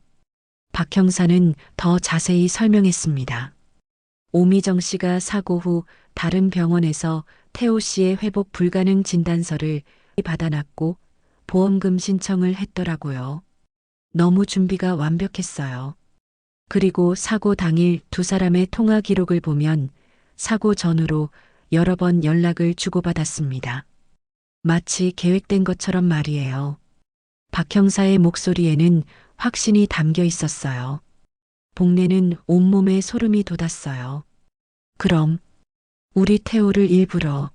박 형사는 더 자세히 설명했습니다. 오미정 씨가 사고 후 다른 병원에서 태호 씨의 회복 불가능 진단서를 받아놨고 보험금 신청을 했더라고요. 너무 준비가 완벽했어요. 그리고 사고 당일 두 사람의 통화 기록을 보면 사고 전후로 여러 번 연락을 주고받았습니다. 마치 계획된 것처럼 말이에요. 박 형사의 목소리에는 확신이 담겨 있었어요. 복례는 온몸에 소름이 돋았어요. 그럼 우리 태호를 일부러...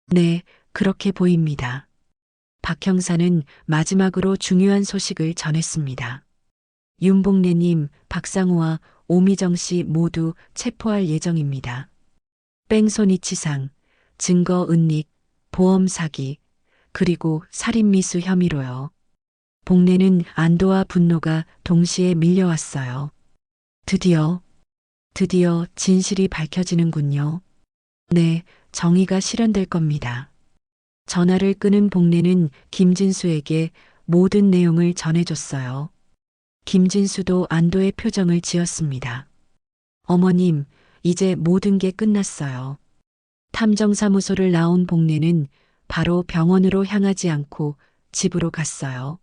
네, 그렇게 보입니다. 박 형사는 마지막으로 중요한 소식을 전했습니다. 윤복례님, 박상호와 오미정 씨 모두 체포할 예정입니다. 뺑소니치상, 증거 은닉, 보험 사기, 그리고 살인미수 혐의로요. 복례는 안도와 분노가 동시에 밀려왔어요. 드디어 진실이 밝혀지는군요. 네, 정의가 실현될 겁니다. 전화를 끊은 복례는 김진수에게 모든 내용을 전해줬어요. 김진수도 안도의 표정을 지었습니다. 어머님, 이제 모든 게 끝났어요. 탐정사무소를 나온 복례는 바로 병원으로 향하지 않고 집으로 갔어요.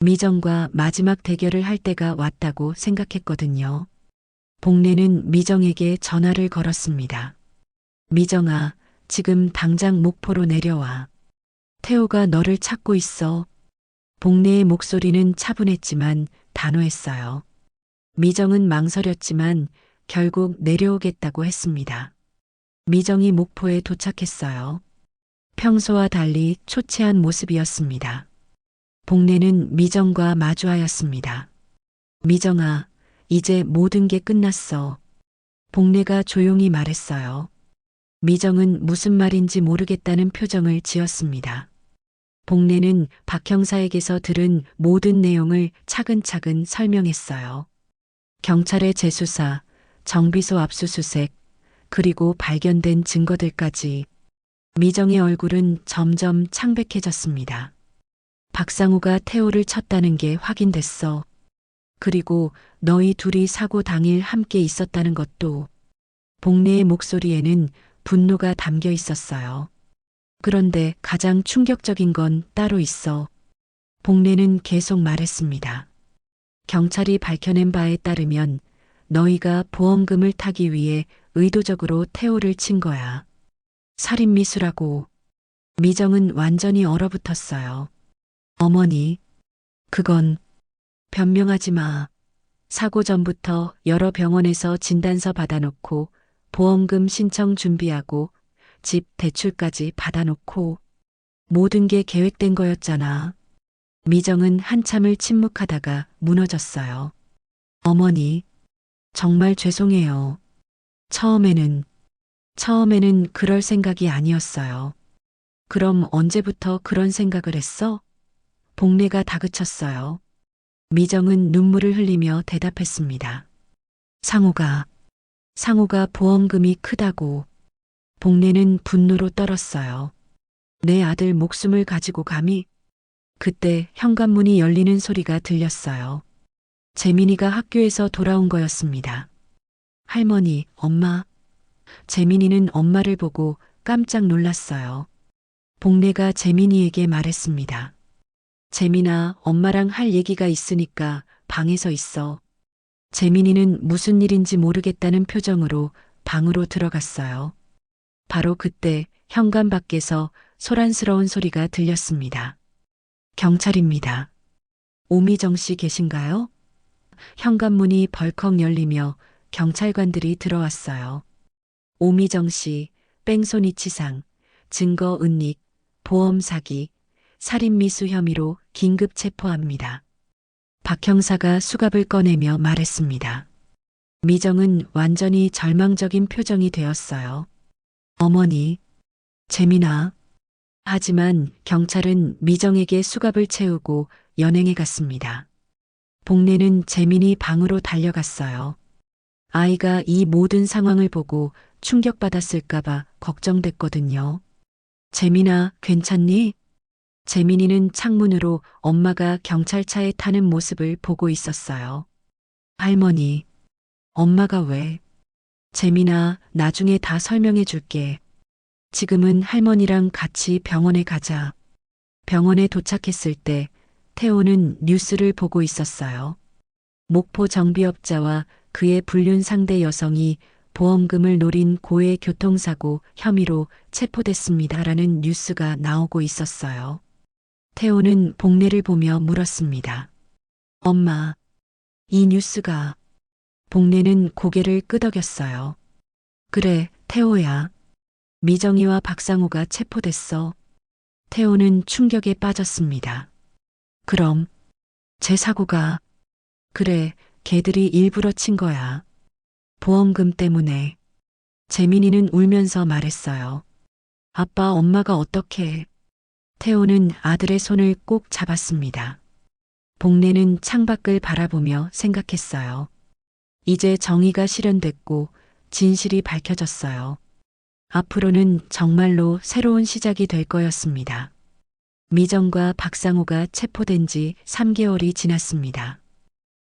미정과 마지막 대결을 할 때가 왔다고 생각했거든요. 복례는 미정에게 전화를 걸었습니다. 미정아, 지금 당장 목포로 내려와. 태호가 너를 찾고 있어. 복례의 목소리는 차분했지만 단호했어요. 미정은 망설였지만 결국 내려오겠다고 했습니다. 미정이 목포에 도착했어요. 평소와 달리 초췌한 모습이었습니다. 복례는 미정과 마주하였습니다. 미정아, 이제 모든 게 끝났어. 복례가 조용히 말했어요. 미정은 무슨 말인지 모르겠다는 표정을 지었습니다. 복례는 박 형사에게서 들은 모든 내용을 차근차근 설명했어요. 경찰의 재수사, 정비소 압수수색, 그리고 발견된 증거들까지. 미정의 얼굴은 점점 창백해졌습니다. 박상우가 태호를 쳤다는 게 확인됐어. 그리고 너희 둘이 사고 당일 함께 있었다는 것도. 복례의 목소리에는 분노가 담겨 있었어요. 그런데 가장 충격적인 건 따로 있어. 복례는 계속 말했습니다. 경찰이 밝혀낸 바에 따르면 너희가 보험금을 타기 위해 의도적으로 태호를 친 거야. 살인미수라고. 미정은 완전히 얼어붙었어요. 어머니, 그건 변명하지 마. 사고 전부터 여러 병원에서 진단서 받아놓고 보험금 신청 준비하고 집 대출까지 받아놓고 모든 게 계획된 거였잖아. 미정은 한참을 침묵하다가 무너졌어요. 어머니, 정말 죄송해요. 처음에는 그럴 생각이 아니었어요. 그럼 언제부터 그런 생각을 했어? 복례가 다그쳤어요. 미정은 눈물을 흘리며 대답했습니다. 상호가 보험금이 크다고. 복례는 분노로 떨었어요. 내 아들 목숨을 가지고 감히. 그때 현관문이 열리는 소리가 들렸어요. 재민이가 학교에서 돌아온 거였습니다. 할머니, 엄마. 재민이는 엄마를 보고 깜짝 놀랐어요. 복례가 재민이에게 말했습니다. 재민아, 엄마랑 할 얘기가 있으니까 방에서 있어. 재민이는 무슨 일인지 모르겠다는 표정으로 방으로 들어갔어요. 바로 그때 현관 밖에서 소란스러운 소리가 들렸습니다. 경찰입니다. 오미정 씨 계신가요? 현관문이 벌컥 열리며 경찰관들이 들어왔어요. 오미정 씨, 뺑소니치상, 증거 은닉, 보험 사기, 살인미수 혐의로 긴급 체포합니다. 박 형사가 수갑을 꺼내며 말했습니다. 미정은 완전히 절망적인 표정이 되었어요. 어머니, 재민아. 하지만 경찰은 미정에게 수갑을 채우고 연행해 갔습니다. 복례는 재민이 방으로 달려갔어요. 아이가 이 모든 상황을 보고 충격받았을까봐 걱정됐거든요. 재민아, 괜찮니? 재민이는 창문으로 엄마가 경찰차에 타는 모습을 보고 있었어요. 할머니, 엄마가 왜? 재민아, 나중에 다 설명해 줄게. 지금은 할머니랑 같이 병원에 가자. 병원에 도착했을 때 태호는 뉴스를 보고 있었어요. 목포 정비업자와 그의 불륜 상대 여성이 보험금을 노린 고해 교통사고 혐의로 체포됐습니다라는 뉴스가 나오고 있었어요. 태호는 복례를 보며 물었습니다. 엄마, 이 뉴스가. 복례는 고개를 끄덕였어요. 그래, 태호야. 미정이와 박상우가 체포됐어. 태호는 충격에 빠졌습니다. 그럼 제 사고가. 그래, 걔들이 일부러 친 거야. 보험금 때문에. 재민이는 울면서 말했어요. 아빠, 엄마가 어떻게. 태호는 아들의 손을 꼭 잡았습니다. 복례는 창밖을 바라보며 생각했어요. 이제 정의가 실현됐고 진실이 밝혀졌어요. 앞으로는 정말로 새로운 시작이 될 거였습니다. 미정과 박상호가 체포된 지 3개월이 지났습니다.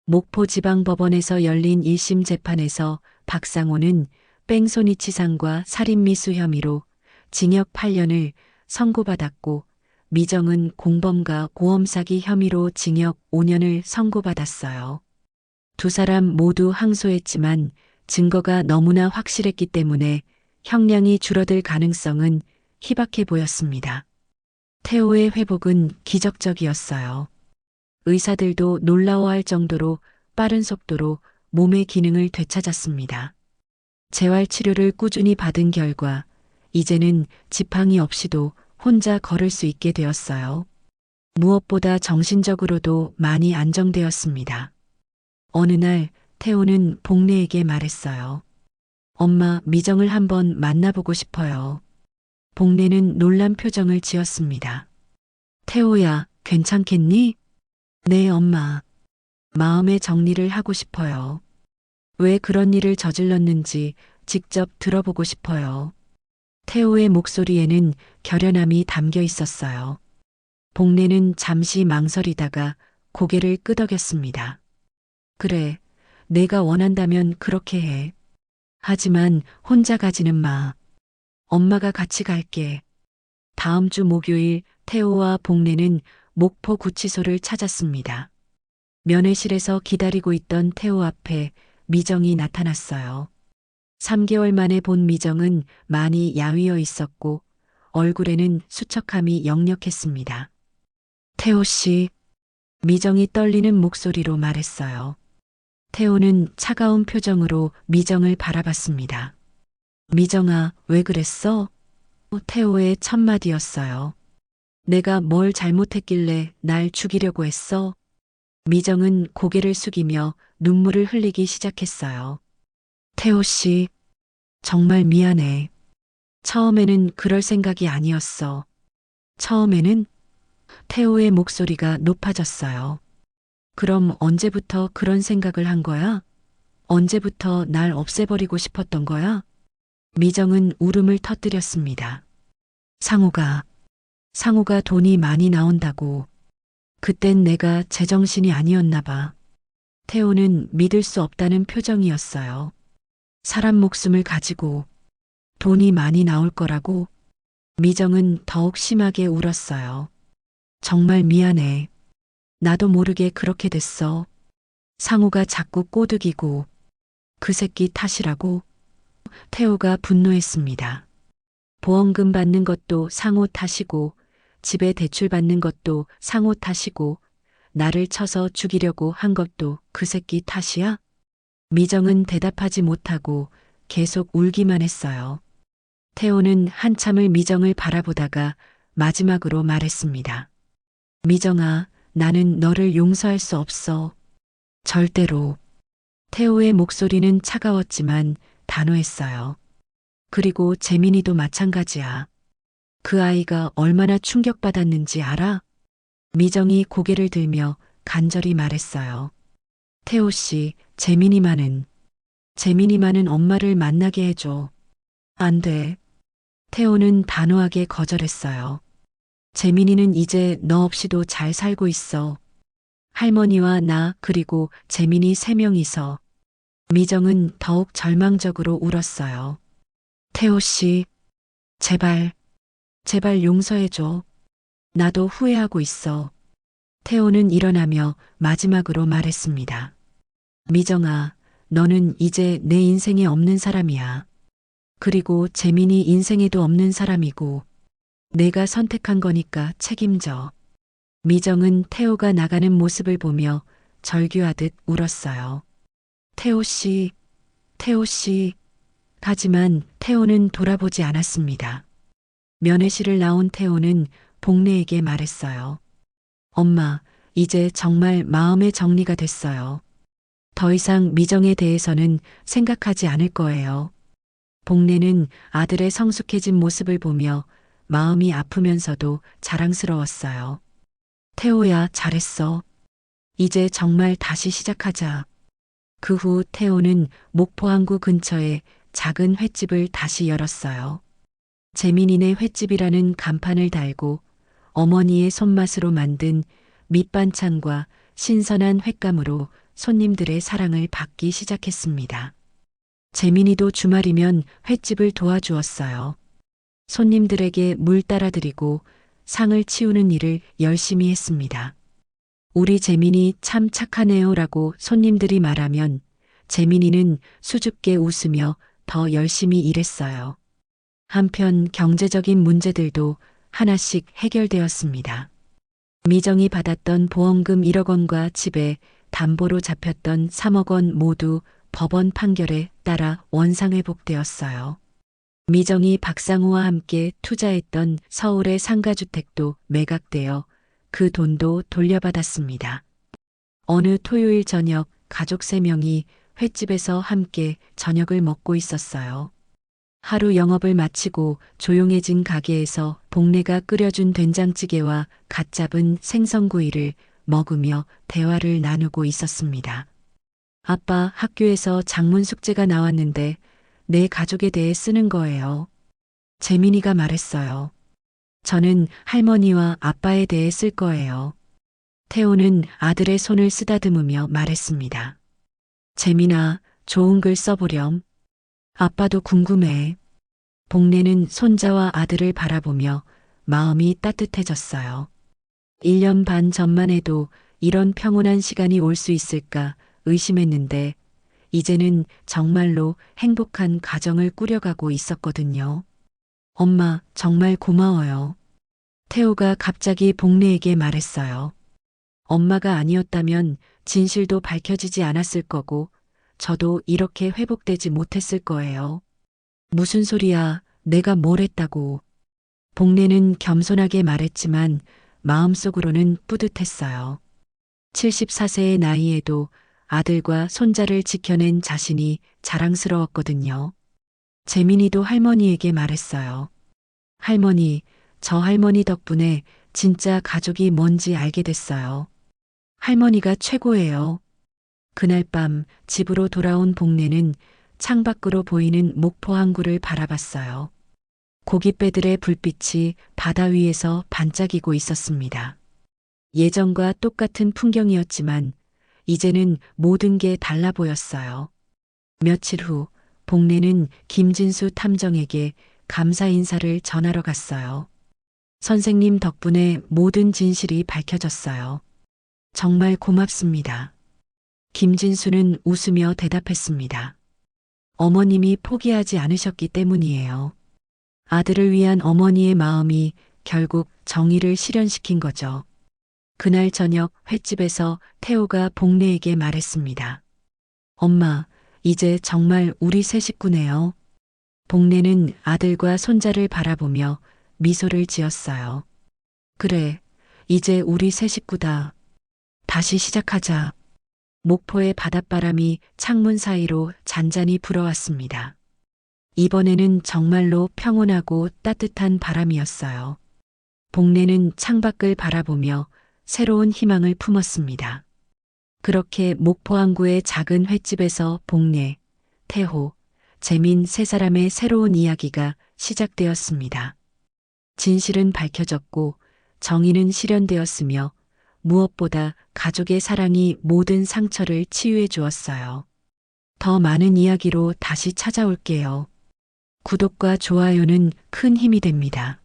목포지방법원에서 열린 1심 재판에서 박상호는 뺑소니치상과 살인미수 혐의로 징역 8년을 선고받았고 미정은 공범과 보험사기 혐의로 징역 5년을 선고받았어요. 두 사람 모두 항소했지만 증거가 너무나 확실했기 때문에 형량이 줄어들 가능성은 희박해 보였습니다. 태호의 회복은 기적적이었어요. 의사들도 놀라워할 정도로 빠른 속도로 몸의 기능을 되찾았습니다. 재활 치료를 꾸준히 받은 결과 이제는 지팡이 없이도 혼자 걸을 수 있게 되었어요. 무엇보다 정신적으로도 많이 안정되었습니다. 어느 날 태호는 복례에게 말했어요. 엄마, 미정을 한번 만나보고 싶어요. 복례는 놀란 표정을 지었습니다. 태호야, 괜찮겠니? 네, 엄마. 마음의 정리를 하고 싶어요. 왜 그런 일을 저질렀는지 직접 들어보고 싶어요. 태호의 목소리에는 결연함이 담겨 있었어요. 복례는 잠시 망설이다가 고개를 끄덕였습니다. 그래, 내가 원한다면 그렇게 해. 하지만 혼자 가지는 마. 엄마가 같이 갈게. 다음 주 목요일 태호와 복례는 목포 구치소를 찾았습니다. 면회실에서 기다리고 있던 태호 앞에 미정이 나타났어요. 3개월 만에 본 미정은 많이 야위어 있었고 얼굴에는 수척함이 역력했습니다. 태호 씨, 미정이 떨리는 목소리로 말했어요. 태호는 차가운 표정으로 미정을 바라봤습니다. 미정아, 왜 그랬어? 태호의 첫마디였어요. 내가 뭘 잘못했길래 날 죽이려고 했어? 미정은 고개를 숙이며 눈물을 흘리기 시작했어요. 태호 씨, 정말 미안해. 처음에는 그럴 생각이 아니었어. 처음에는? 태호의 목소리가 높아졌어요. 그럼 언제부터 그런 생각을 한 거야? 언제부터 날 없애버리고 싶었던 거야? 미정은 울음을 터뜨렸습니다. 상호가 돈이 많이 나온다고. 그땐 내가 제정신이 아니었나 봐. 태호는 믿을 수 없다는 표정이었어요. 사람 목숨을 가지고 돈이 많이 나올 거라고. 미정은 더욱 심하게 울었어요. 정말 미안해. 나도 모르게 그렇게 됐어. 상호가 자꾸 꼬드기고 그 새끼 탓이라고. 태호가 분노했습니다. 보험금 받는 것도 상호 탓이고 집에 대출 받는 것도 상호 탓이고 나를 쳐서 죽이려고 한 것도 그 새끼 탓이야? 미정은 대답하지 못하고 계속 울기만 했어요. 태호는 한참을 미정을 바라보다가 마지막으로 말했습니다. 미정아, 나는 너를 용서할 수 없어. 절대로. 태호의 목소리는 차가웠지만 단호했어요. 그리고 재민이도 마찬가지야. 그 아이가 얼마나 충격받았는지 알아? 미정이 고개를 들며 간절히 말했어요. 태호 씨, 재민이만은 엄마를 만나게 해줘. 안 돼. 태호는 단호하게 거절했어요. 재민이는 이제 너 없이도 잘 살고 있어. 할머니와 나 그리고 재민이 3명이서. 미정은 더욱 절망적으로 울었어요. 태호 씨, 제발 용서해줘. 나도 후회하고 있어. 태호는 일어나며 마지막으로 말했습니다. 미정아, 너는 이제 내 인생에 없는 사람이야. 그리고 재민이 인생에도 없는 사람이고 내가 선택한 거니까 책임져. 미정은 태호가 나가는 모습을 보며 절규하듯 울었어요. 태호 씨. 하지만 태호는 돌아보지 않았습니다. 면회실을 나온 태호는 복례에게 말했어요. 엄마, 이제 정말 마음의 정리가 됐어요. 더 이상 미정에 대해서는 생각하지 않을 거예요. 복례는 아들의 성숙해진 모습을 보며 마음이 아프면서도 자랑스러웠어요. 태호야, 잘했어. 이제 정말 다시 시작하자. 그 후 태호는 목포항구 근처에 작은 횟집을 다시 열었어요. 재민이네 횟집이라는 간판을 달고 어머니의 손맛으로 만든 밑반찬과 신선한 횟감으로 손님들의 사랑을 받기 시작했습니다. 재민이도 주말이면 횟집을 도와주었어요. 손님들에게 물 따라드리고 상을 치우는 일을 열심히 했습니다. 우리 재민이 참 착하네요라고 손님들이 말하면 재민이는 수줍게 웃으며 더 열심히 일했어요. 한편 경제적인 문제들도 하나씩 해결되었습니다. 미정이 받았던 보험금 1억 원과 집에 담보로 잡혔던 3억 원 모두 법원 판결에 따라 원상회복되었어요. 미정이 박상우와 함께 투자했던 서울의 상가주택도 매각되어 그 돈도 돌려받았습니다. 어느 토요일 저녁 가족 3명이 횟집에서 함께 저녁을 먹고 있었어요. 하루 영업을 마치고 조용해진 가게에서 복내가 끓여준 된장찌개와 갓 잡은 생선구이를 먹으며 대화를 나누고 있었습니다. 아빠, 학교에서 작문 숙제가 나왔는데 내 가족에 대해 쓰는 거예요. 재민이가 말했어요. 저는 할머니와 아빠에 대해 쓸 거예요. 태호는 아들의 손을 쓰다듬으며 말했습니다. 재민아, 좋은 글 써보렴. 아빠도 궁금해. 복내는 손자와 아들을 바라보며 마음이 따뜻해졌어요. 1년 반 전만 해도 이런 평온한 시간이 올 수 있을까 의심했는데 이제는 정말로 행복한 가정을 꾸려가고 있었거든요. 엄마, 정말 고마워요. 태호가 갑자기 복내에게 말했어요. 엄마가 아니었다면 진실도 밝혀지지 않았을 거고 저도 이렇게 회복되지 못했을 거예요. 무슨 소리야, 내가 뭘 했다고. 복내는 겸손하게 말했지만 마음속으로는 뿌듯했어요. 74세의 나이에도 아들과 손자를 지켜낸 자신이 자랑스러웠거든요. 재민이도 할머니에게 말했어요. 할머니, 저 할머니 덕분에 진짜 가족이 뭔지 알게 됐어요. 할머니가 최고예요. 그날 밤 집으로 돌아온 복내는 창밖으로 보이는 목포 항구를 바라봤어요. 고깃배들의 불빛이 바다 위에서 반짝이고 있었습니다. 예전과 똑같은 풍경이었지만 이제는 모든 게 달라 보였어요. 며칠 후 복내는 김진수 탐정에게 감사 인사를 전하러 갔어요. 선생님 덕분에 모든 진실이 밝혀졌어요. 정말 고맙습니다. 김진수는 웃으며 대답했습니다. 어머님이 포기하지 않으셨기 때문이에요. 아들을 위한 어머니의 마음이 결국 정의를 실현시킨 거죠. 그날 저녁 횟집에서 태호가 복내에게 말했습니다. 엄마, 이제 정말 우리 세 식구네요. 복내는 아들과 손자를 바라보며 미소를 지었어요. 그래, 이제 우리 세 식구다. 다시 시작하자. 목포의 바닷바람이 창문 사이로 잔잔히 불어왔습니다. 이번에는 정말로 평온하고 따뜻한 바람이었어요. 복내는 창밖을 바라보며 새로운 희망을 품었습니다. 그렇게 목포항구의 작은 횟집에서 복내, 태호, 재민 세 사람의 새로운 이야기가 시작되었습니다. 진실은 밝혀졌고 정의는 실현되었으며 무엇보다 가족의 사랑이 모든 상처를 치유해 주었어요. 더 많은 이야기로 다시 찾아올게요. 구독과 좋아요는 큰 힘이 됩니다.